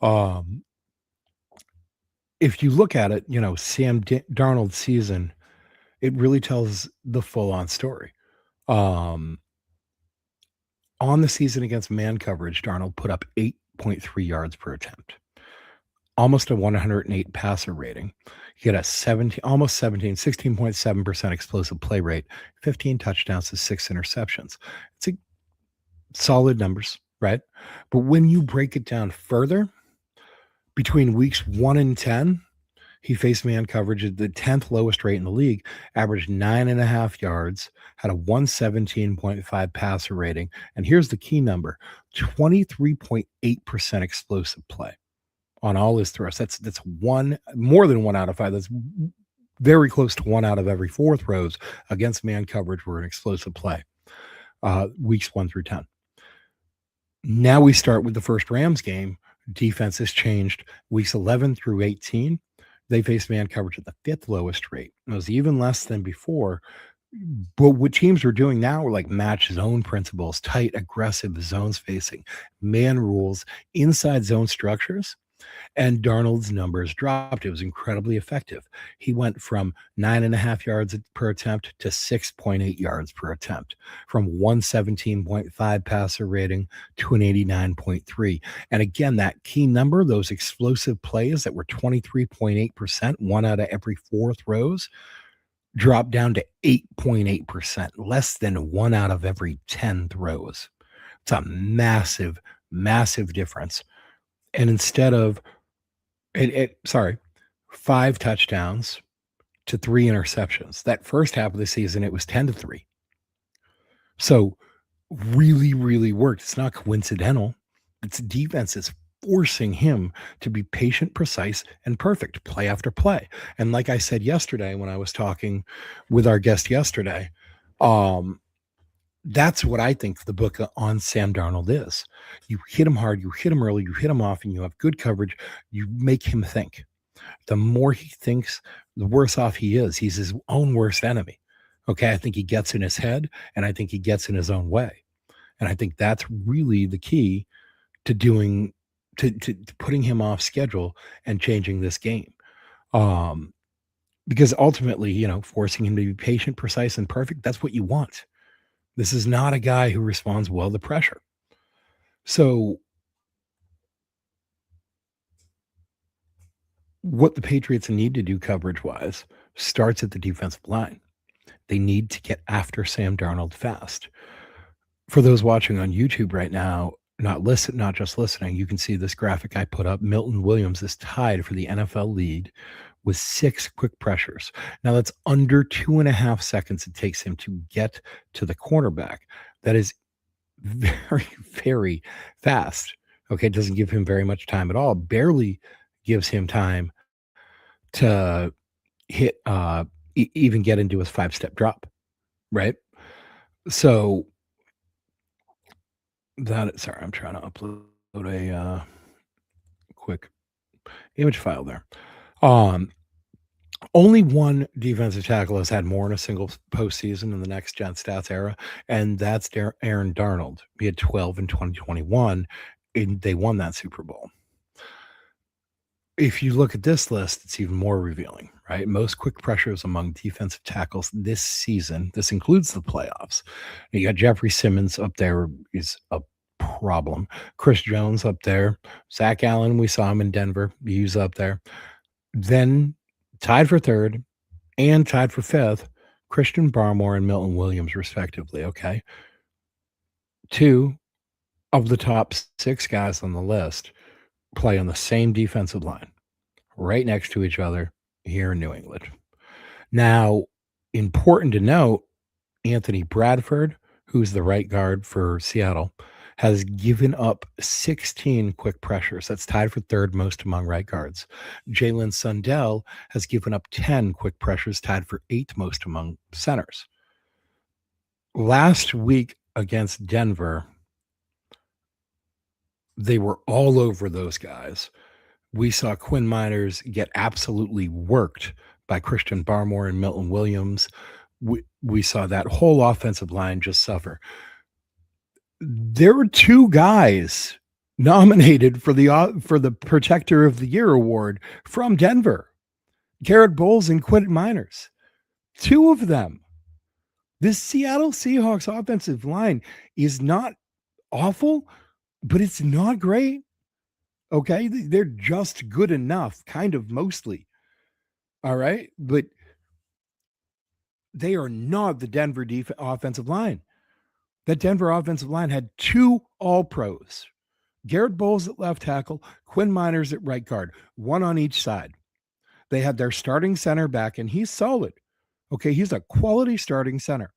Speaker 1: Um, if you look at it, Darnold's season, it really tells the full on story. Um, on the season against man coverage, Darnold put up 8.3 yards per attempt, almost a 108 passer rating. He had a 17, almost 17, 16.7% explosive play rate, 15 touchdowns to 6 interceptions. It's a solid numbers, right? But when you break it down further, between weeks 1 and 10, he faced man coverage at the 10th lowest rate in the league, averaged 9.5 yards, had a 117.5 passer rating. And here's the key number: 23.8% explosive play on all his throws. That's one more than 1 out of 5. That's very close to 1 out of every 4 throws against man coverage were an explosive play. Weeks 1 through 10. Now we start with the first Rams game. Defense has changed. Weeks 11 through 18, they faced man coverage at the 5th lowest rate. It was even less than before. But what teams are doing now are like match zone principles, tight, aggressive zone spacing, man rules, inside zone structures. And Darnold's numbers dropped. It was incredibly effective. He went from 9.5 yards per attempt to 6.8 yards per attempt, from 117.5 passer rating to an 89.3. And again, that key number, those explosive plays that were 23.8%, 1 out of every 4 throws, dropped down to 8.8%, less than 1 out of every 10 throws. It's a massive, massive difference. And instead of 5 touchdowns to 3 interceptions. That first half of the season, it was 10-3. So really, really worked. It's not coincidental. It's defense is forcing him to be patient, precise, and perfect play after play. And like I said yesterday, when I was talking with our guest yesterday, that's what I think the book on Sam Darnold is. You hit him hard, you hit him early, you hit him often, you have good coverage, you make him think. The more he thinks, the worse off he is. He's his own worst enemy. Okay. I think he gets in his head, and I think he gets in his own way. And I think that's really the key to doing to putting him off schedule and changing this game. Um, because ultimately, forcing him to be patient, precise, and perfect, that's what you want. This is not a guy who responds well to pressure. So what the Patriots need to do coverage-wise starts at the defensive line. They need to get after Sam Darnold fast. For those watching on YouTube right now, not just listening, you can see this graphic I put up. Milton Williams is tied for the NFL lead with 6 quick pressures. Now that's under 2.5 seconds it takes him to get to the cornerback. That is very, very fast. Okay, it doesn't give him very much time at all. Barely gives him time to hit, even get into his 5-step drop, right? So sorry, I'm trying to upload a quick image file there. Um, Only one defensive tackle has had more in a single postseason in the next gen stats era, and that's Aaron Darnold. He had 12 in 2021, and they won that Super Bowl. If you look at this list, it's even more revealing, right? Most quick pressures among defensive tackles this season. This includes the playoffs. You got Jeffrey Simmons up there is a problem. Chris Jones up there. Zach Allen, we saw him in Denver. He's up there. Then tied for third and tied for fifth, Christian Barmore and Milton Williams, respectively. Okay. 2 of the top 6 guys on the list play on the same defensive line, right next to each other here in New England. Now, important to note, Anthony Bradford, who's the right guard for Seattle, has given up 16 quick pressures. That's tied for third most among right guards. Jalen Sundell has given up 10 quick pressures, tied for eighth most among centers. Last week against Denver, they were all over those guys. We saw Quinn Miners get absolutely worked by Christian Barmore and Milton Williams. We saw that whole offensive line just suffer. There were 2 guys nominated for the Protector of the Year award from Denver, Garrett Bowles and Quinn Miners. 2 of them. This Seattle Seahawks offensive line is not awful, but it's not great. Okay, they're just good enough, kind of mostly. All right, but they are not the Denver offensive line. That Denver offensive line had 2 All-Pros. Garrett Bowles at left tackle, Quinn Miners at right guard, 1 on each side. They had their starting center back, and he's solid. Okay, he's a quality starting center.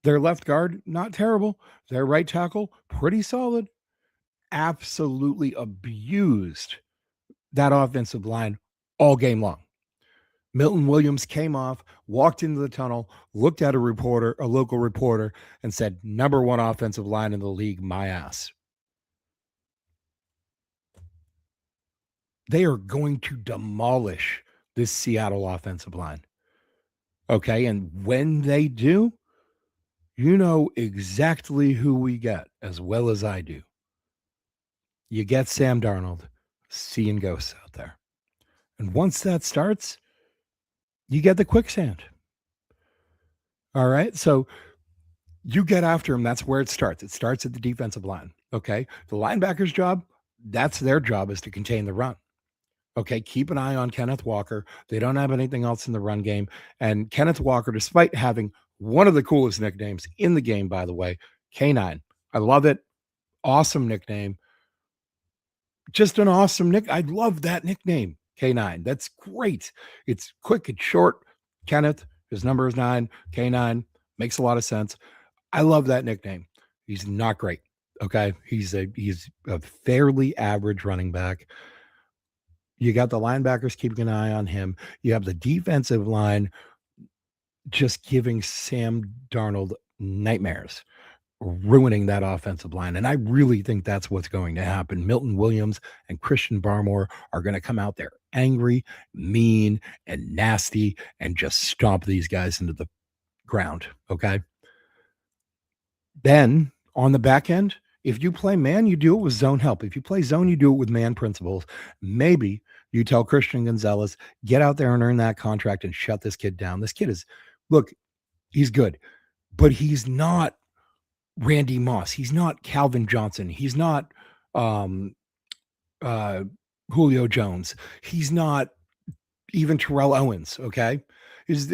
Speaker 1: Their left guard, not terrible. Their right tackle, pretty solid. Absolutely abused that offensive line all game long. Milton Williams came off, walked into the tunnel, looked at a local reporter, and said, "Number 1 offensive line in the league, my ass." They are going to demolish this Seattle offensive line. Okay, and when they do, you know exactly who we get as well as I do. You get Sam Darnold, seeing ghosts out there. And once that starts, you get the quicksand. All right, so you get after him. That's where it starts. It starts at the defensive line. Okay, the linebacker's job, that's their job, is to contain the run. Okay, keep an eye on Kenneth Walker. They don't have anything else in the run game. And Kenneth Walker, despite having one of the coolest nicknames in the game, by the way, K9. I love it. Awesome nickname. Just an awesome nick. I love that nickname, K9. That's great. It's quick, it's short. Kenneth, his number is 9. K9 makes a lot of sense. I love that nickname. He's not great. Okay, he's a fairly average running back. You got the linebackers keeping an eye on him. You have the defensive line just giving Sam Darnold nightmares, ruining that offensive line. And I really think that's what's going to happen. Milton Williams and Christian Barmore are going to come out there angry, mean, and nasty and just stomp these guys into the ground. Okay. Then on the back end, if you play man, you do it with zone help. If you play zone, you do it with man principles. Maybe you tell Christian Gonzalez, get out there and earn that contract and shut this kid down. This kid is, look, he's good, but he's not Randy Moss. He's not Calvin Johnson. He's not Julio Jones. He's not even Terrell Owens. Okay. He's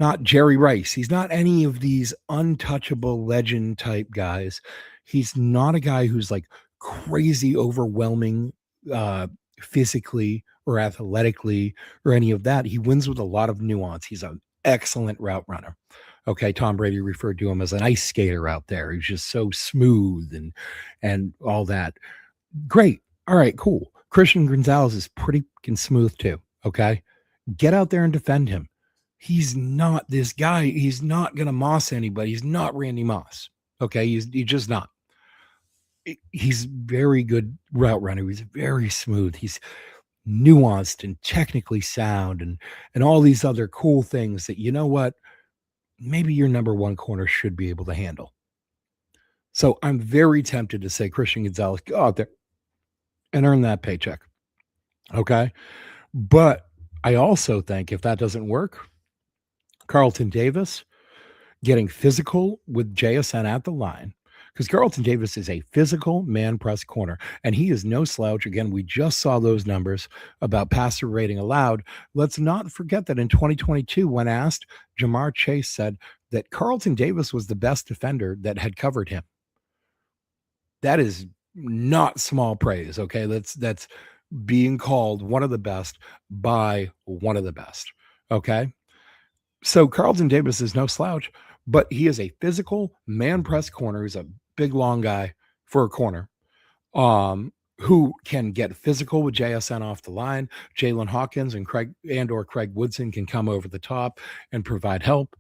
Speaker 1: not Jerry Rice. He's not any of these untouchable legend type guys. He's not a guy who's like crazy overwhelming uh, physically or athletically or any of that. He wins with a lot of nuance. He's an excellent route runner. Okay, Tom Brady referred to him as an ice skater out there. He's just so smooth and all that. Great. All right, cool. Christian Gonzalez is pretty smooth too. Okay. Get out there and defend him. He's not this guy. He's not going to moss anybody. He's not Randy Moss. Okay. He's just not. He's very good route runner. He's very smooth. He's nuanced and technically sound and all these other cool things that, you know what, maybe your number one corner should be able to handle. So I'm very tempted to say Christian Gonzalez, go out there and earn that paycheck. Okay. But I also think if that doesn't work, Carlton Davis getting physical with JSN at the line, because Carlton Davis is a physical man press corner, and he is no slouch. Again, we just saw those numbers about passer rating allowed. Let's not forget that in 2022, when asked, Jamar Chase said that Carlton Davis was the best defender that had covered him. That is not small praise. Okay. That's being called one of the best by one of the best. Okay. So Carlton Davis is no slouch, but he is a physical man press corner. He's a big, long guy for a corner who can get physical with JSN off the line. Jalen Hawkins and Craig Woodson can come over the top and provide help.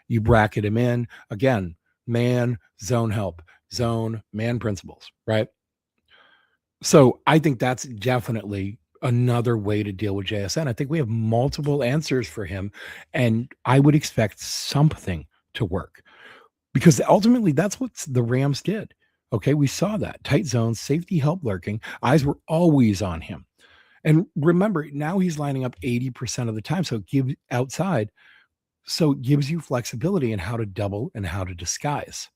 Speaker 1: You bracket him in. Again, man, zone help, zone, man principles, right? So I think that's definitely another way to deal with JSN. I think we have multiple answers for him, and I would expect something to work because ultimately that's what the Rams did. Okay, we saw that tight zones, safety help lurking, eyes were always on him. And remember, now he's lining up 80% of the time. So it gives outside. So it gives you flexibility in how to double and how to disguise.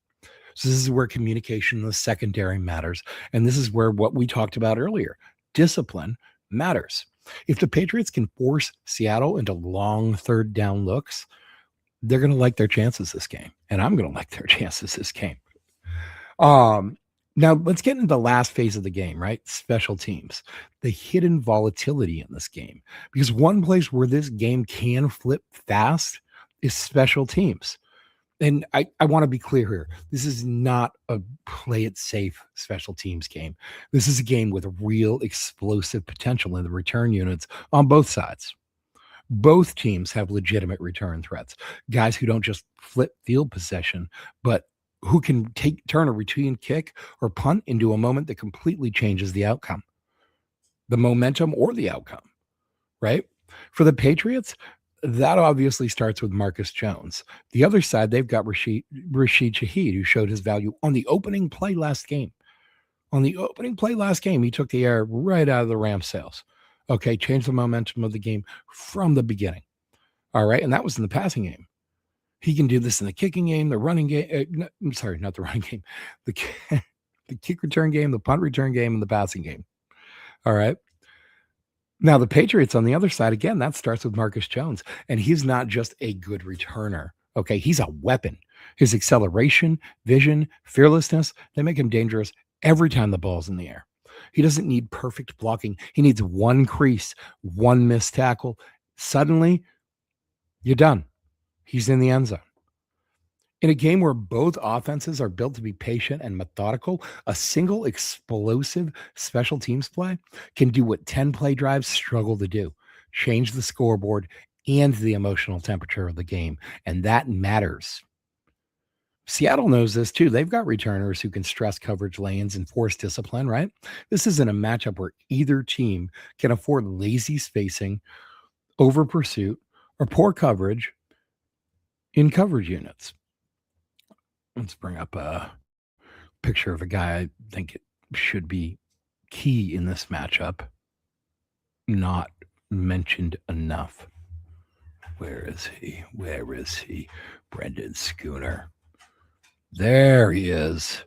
Speaker 1: So this is where communication in the secondary matters. And this is where what we talked about earlier, discipline matters. If the Patriots can force Seattle into long third down looks, they're going to like their chances this game. And I'm going to like their chances this game. Now let's get into the last phase of the game, right? Special teams, the hidden volatility in this game, because one place where this game can flip fast is special teams. And I want to be clear here. This is not a play it safe special teams game. This is a game with real explosive potential in the return units on both sides. Both teams have legitimate return threats, guys who don't just flip field possession, but who can turn a routine kick or punt into a moment that completely changes the outcome, the momentum or the outcome, right? For the Patriots, that obviously starts with Marcus Jones. The other side, they've got Rashid Shaheed, who showed his value on the opening play last game. On the opening play last game, he took the air right out of the Rams' sails. Okay, changed the momentum of the game from the beginning. All right, and that was in the passing game. He can do this in the kicking game, the running game. I'm sorry, not the running game. The kick return game, the punt return game, and the passing game. All right. Now, the Patriots on the other side, again, that starts with Marcus Jones. And he's not just a good returner. Okay. He's a weapon. His acceleration, vision, fearlessness, they make him dangerous every time the ball's in the air. He doesn't need perfect blocking. He needs one crease, one missed tackle. Suddenly, you're done. He's in the end zone. In a game where both offenses are built to be patient and methodical, a single explosive special teams play can do what 10 play drives struggle to do: change the scoreboard and the emotional temperature of the game. And that matters. Seattle knows this too. They've got returners who can stress coverage lanes and force discipline, right? This isn't a matchup where either team can afford lazy spacing, over pursuit, or poor coverage in coverage units. Let's bring up a picture of a guy I think it should be key in this matchup. Not mentioned enough. Where is he? Where is he? Brendan Schooner. There he is.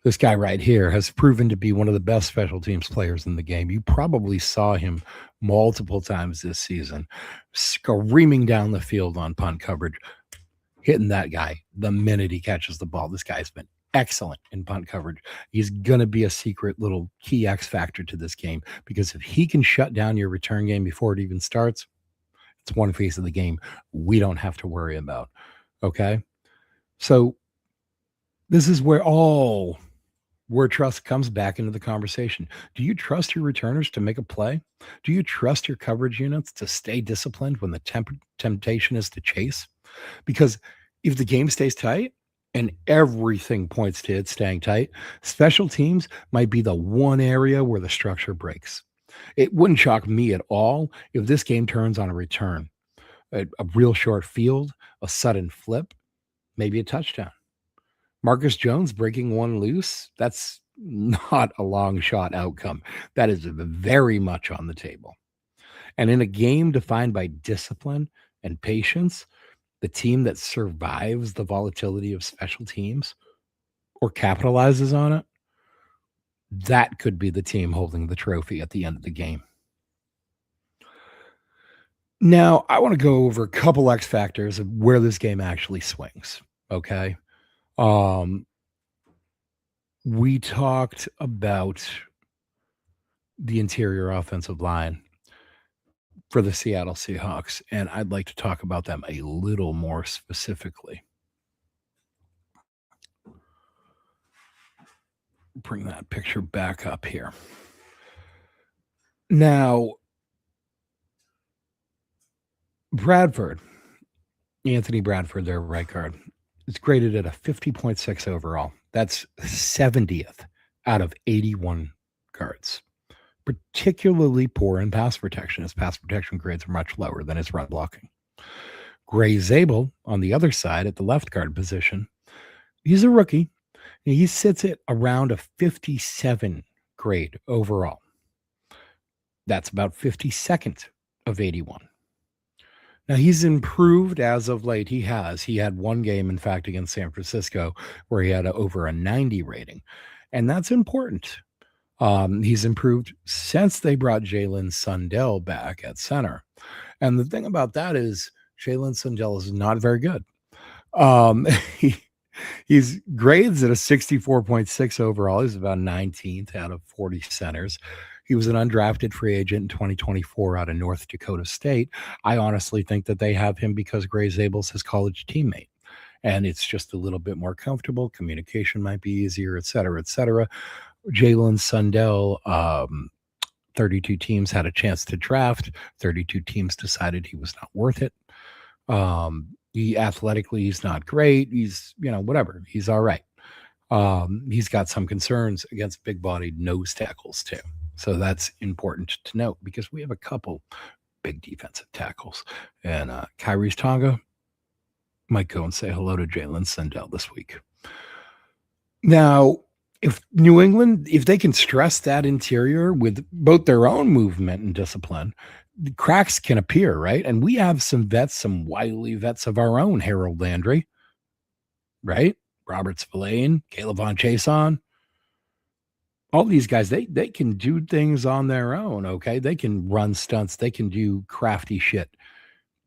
Speaker 1: This guy right here has proven to be one of the best special teams players in the game. You probably saw him multiple times this season, screaming down the field on punt coverage, hitting that guy the minute he catches the ball. This guy's been excellent in punt coverage. He's going to be a secret little key X factor to this game, because if he can shut down your return game before it even starts, it's one phase of the game we don't have to worry about. Okay. So this is where trust comes back into the conversation. Do you trust your returners to make a play? Do you trust your coverage units to stay disciplined when the temptation is to chase? Because if the game stays tight, and everything points to it staying tight, special teams might be the one area where the structure breaks. It wouldn't shock me at all if this game turns on a return, a real short field, a sudden flip, maybe a touchdown. Marcus Jones breaking one loose, that's not a long shot outcome. That is very much on the table. And in a game defined by discipline and patience, the team that survives the volatility of special teams or capitalizes on it, that could be the team holding the trophy at the end of the game. Now, I want to go over a couple X factors of where this game actually swings. Okay. We talked about the interior offensive line for the Seattle Seahawks, and I'd like to talk about them a little more specifically. Bring that picture back up here. Now, Anthony Bradford, their right guard, is graded at a 50.6 overall. That's 70th out of 81 guards. Particularly poor in pass protection. His pass protection grades are much lower than his run blocking. Gray Zabel, on the other side at the left guard position, he's a rookie. He sits at around a 57 grade overall. That's about 52nd of 81. Now, he's improved as of late. He had one game, in fact, against San Francisco where he had over a 90 rating. And that's important. He's improved since they brought Jalen Sundell back at center. And the thing about that is Jalen Sundell is not very good. He's grades at a 64.6 overall. He's about 19th out of 40 centers. He was an undrafted free agent in 2024 out of North Dakota State. I honestly think that they have him because Gray Zabel's his college teammate. And it's just a little bit more comfortable. Communication might be easier, et cetera, et cetera. Jalen Sundell, 32 teams had a chance to draft. 32 teams decided he was not worth it. He athletically, he's not great. He's, whatever. He's all right. He's got some concerns against big-bodied nose tackles too. So that's important to note because we have a couple big defensive tackles. And Kyrie's Tonga might go and say hello to Jalen Sundell this week. Now, if New England, if they can stress that interior with both their own movement and discipline, the cracks can appear, right? And we have some vets, some wily vets of our own, Harold Landry, right? Robert Spillane, Caleb Von Chason. All these guys, they can do things on their own, okay? They can run stunts. They can do crafty shit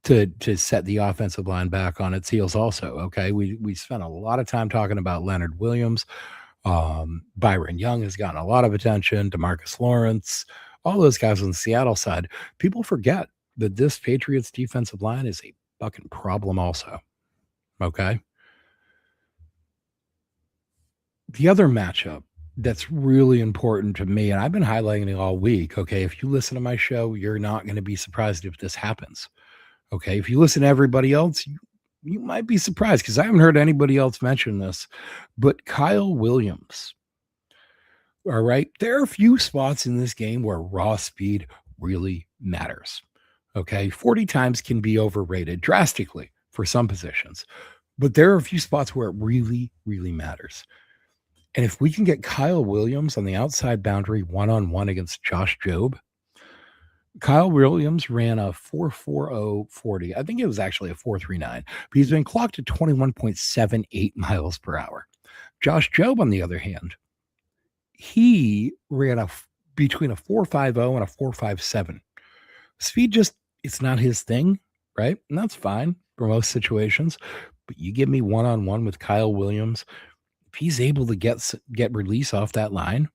Speaker 1: to set the offensive line back on its heels also, okay? We spent a lot of time talking about Leonard Williams. Byron Young has gotten a lot of attention. DeMarcus Lawrence, all those guys on the Seattle side. People forget that this Patriots defensive line is a fucking problem also, okay? The other matchup that's really important to me, and I've been highlighting it all week, okay? If you listen to my show, you're not going to be surprised if this happens, okay? If you listen to everybody else, you might be surprised because I haven't heard anybody else mention this, but Kyle Williams, all right? There are a few spots in this game where raw speed really matters, okay? 40 times can be overrated drastically for some positions, but there are a few spots where it really, really matters. And if we can get Kyle Williams on the outside boundary one-on-one against Josh Jobe, Kyle Williams ran a 4.40. I think it was actually a 4.39, but he's been clocked at 21.78 miles per hour. Josh Jobe, on the other hand, he ran between a 4.50 and a 4.57. Speed it's not his thing, right? And that's fine for most situations. But you give me one-on-one with Kyle Williams, if he's able to get release off that line,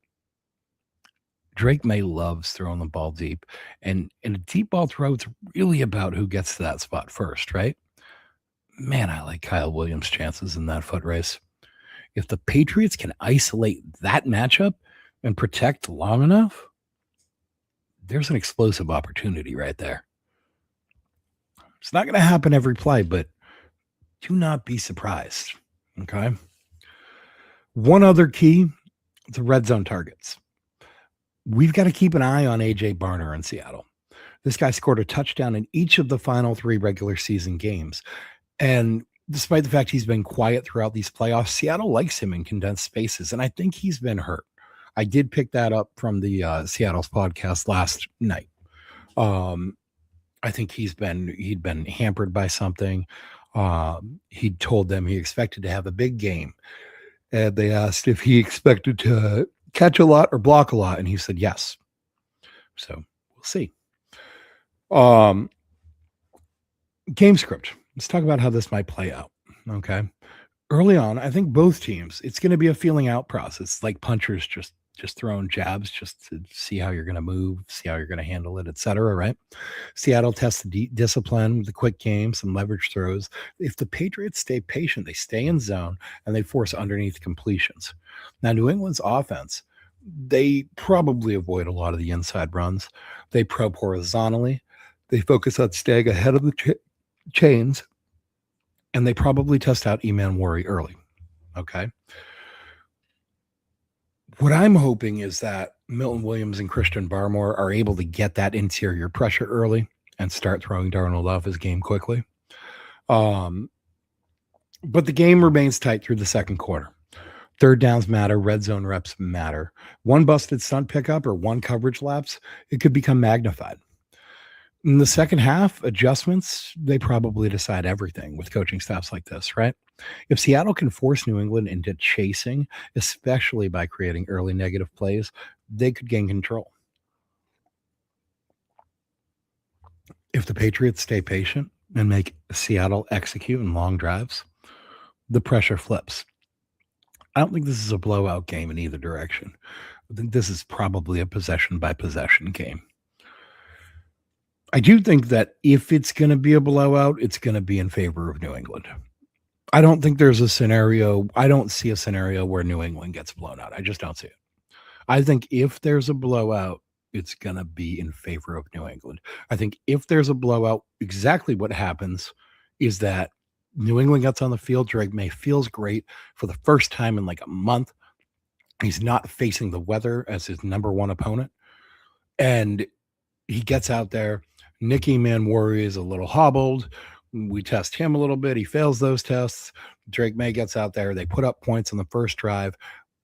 Speaker 1: Drake May loves throwing the ball deep. And in a deep ball throw, it's really about who gets to that spot first, right? Man, I like Kyle Williams' chances in that foot race. If the Patriots can isolate that matchup and protect long enough, there's an explosive opportunity right there. It's not going to happen every play, but do not be surprised. Okay. One other key, the red zone targets. We've got to keep an eye on A.J. Barner in Seattle. This guy scored a touchdown in each of the final 3 regular season games. And despite the fact he's been quiet throughout these playoffs, Seattle likes him in condensed spaces. And I think he's been hurt. I did pick that up from the Seattle's podcast last night. I think he'd been hampered by something. He told them he expected to have a big game. And they asked if he expected to catch a lot or block a lot. And he said, yes. So we'll see. Game script. Let's talk about how this might play out. Okay. Early on, I think both teams, it's going to be a feeling out process, like punchers just throwing jabs just to see how you're going to move, see how you're going to handle it, etc. Right? Seattle tests the discipline, the quick game, some leverage throws. If the Patriots stay patient, they stay in zone and they force underneath completions. Now, New England's offense, they probably avoid a lot of the inside runs. They probe horizontally. They focus on staying ahead of the chains, and they probably test out E-man worry early. Okay. What I'm hoping is that Milton Williams and Christian Barmore are able to get that interior pressure early and start throwing Darnold off his game quickly. But the game remains tight through the second quarter. Third downs matter. Red zone reps matter. One busted stunt pickup or one coverage lapse, it could become magnified. In the second half, adjustments, they probably decide everything with coaching staffs like this, right? If Seattle can force New England into chasing, especially by creating early negative plays, they could gain control. If the Patriots stay patient and make Seattle execute in long drives, the pressure flips. I don't think this is a blowout game in either direction. I think this is probably a possession-by-possession game. I do think that if it's going to be a blowout, it's going to be in favor of New England. I don't think there's a scenario. I don't see a scenario where New England gets blown out. I just don't see it. I think if there's a blowout, it's going to be in favor of New England. I think if there's a blowout, exactly what happens is that New England gets on the field. Drake May feels great for the first time in like a month. He's not facing the weather as his number one opponent. And he gets out there. Nick E-man worry is a little hobbled. We test him a little bit. He fails those tests. Drake May gets out there. They put up points on the first drive.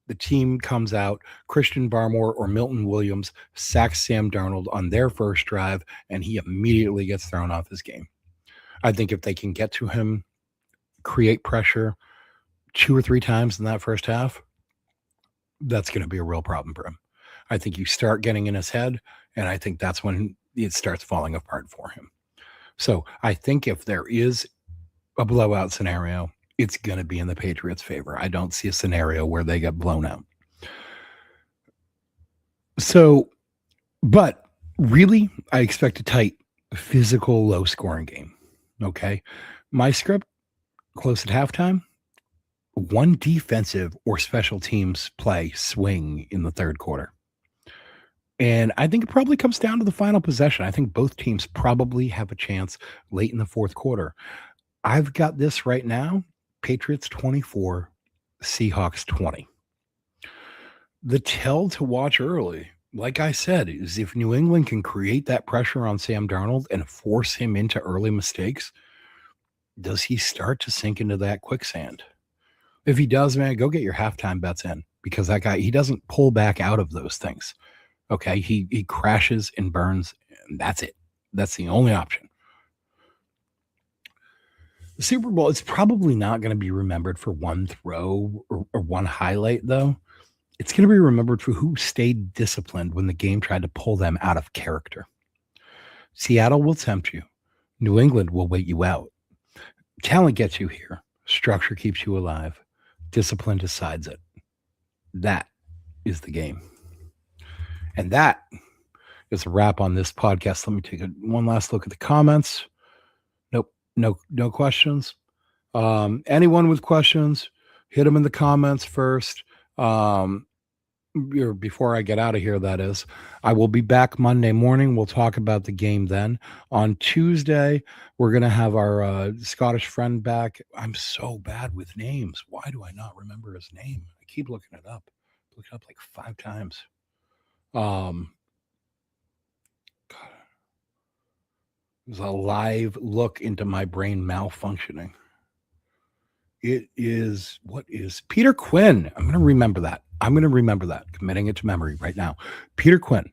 Speaker 1: The team comes out. Christian Barmore or Milton Williams sacks Sam Darnold on their first drive, and he immediately gets thrown off his game. I think if they can get to him, create pressure 2 or 3 times in that first half, that's going to be a real problem for him. I think you start getting in his head, and I think that's when it starts falling apart for him. So I think if there is a blowout scenario, it's going to be in the Patriots' favor. I don't see a scenario where they get blown out. So, but really, I expect a tight, physical, low-scoring game. Okay? My script, close at halftime, one defensive or special teams play swing in the third quarter. And I think it probably comes down to the final possession. I think both teams probably have a chance late in the fourth quarter. I've got this right now, Patriots 24, Seahawks 20. The tell to watch early, like I said, is if New England can create that pressure on Sam Darnold and force him into early mistakes, does he start to sink into that quicksand? If he does, man, go get your halftime bets in, because that guy, he doesn't pull back out of those things. Okay, he crashes and burns, and that's it. That's the only option. The Super Bowl is probably not going to be remembered for one throw or one highlight, though. It's going to be remembered for who stayed disciplined when the game tried to pull them out of character. Seattle will tempt you. New England will wait you out. Talent gets you here. Structure keeps you alive. Discipline decides it. That is the game. And that is a wrap on this podcast. Let me take one last look at the comments. Nope, no questions. Anyone with questions, hit them in the comments first. Before I get out of here, that is. I will be back Monday morning. We'll talk about the game then. On Tuesday, we're going to have our Scottish friend back. I'm so bad with names. Why do I not remember his name? I keep looking it up. Look it up like 5 times. God. It was a live look into my brain malfunctioning. It is, what is Peter Quinn? I'm going to remember that. Committing it to memory right now. Peter Quinn.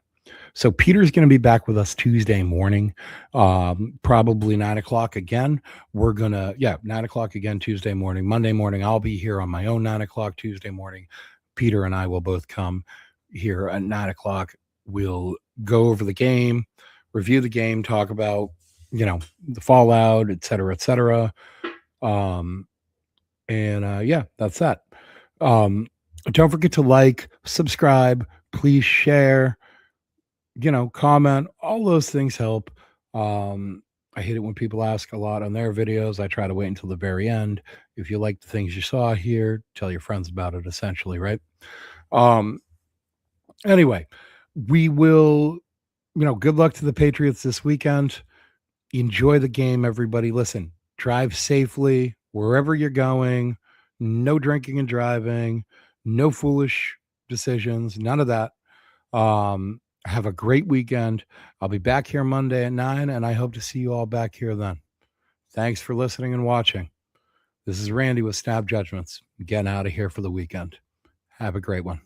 Speaker 1: So Peter's going to be back with us Tuesday morning, probably 9 o'clock again. 9 o'clock again Tuesday morning. Monday morning, I'll be here on my own 9 o'clock Tuesday morning. Peter and I will both come here at 9 o'clock. We'll go over the game, review the game, talk about, the fallout, et cetera, et cetera. That's that. Don't forget to like, subscribe, please share, comment. All those things help. I hate it when people ask a lot on their videos. I try to wait until the very end. If you like the things you saw here, tell your friends about it, essentially, right? Anyway, we will, good luck to the Patriots this weekend. Enjoy the game, everybody. Listen, drive safely wherever you're going. No drinking and driving. No foolish decisions. None of that. Have a great weekend. I'll be back here Monday at 9, and I hope to see you all back here then. Thanks for listening and watching. This is Randy with Snap Judgments. Getting out of here for the weekend. Have a great one.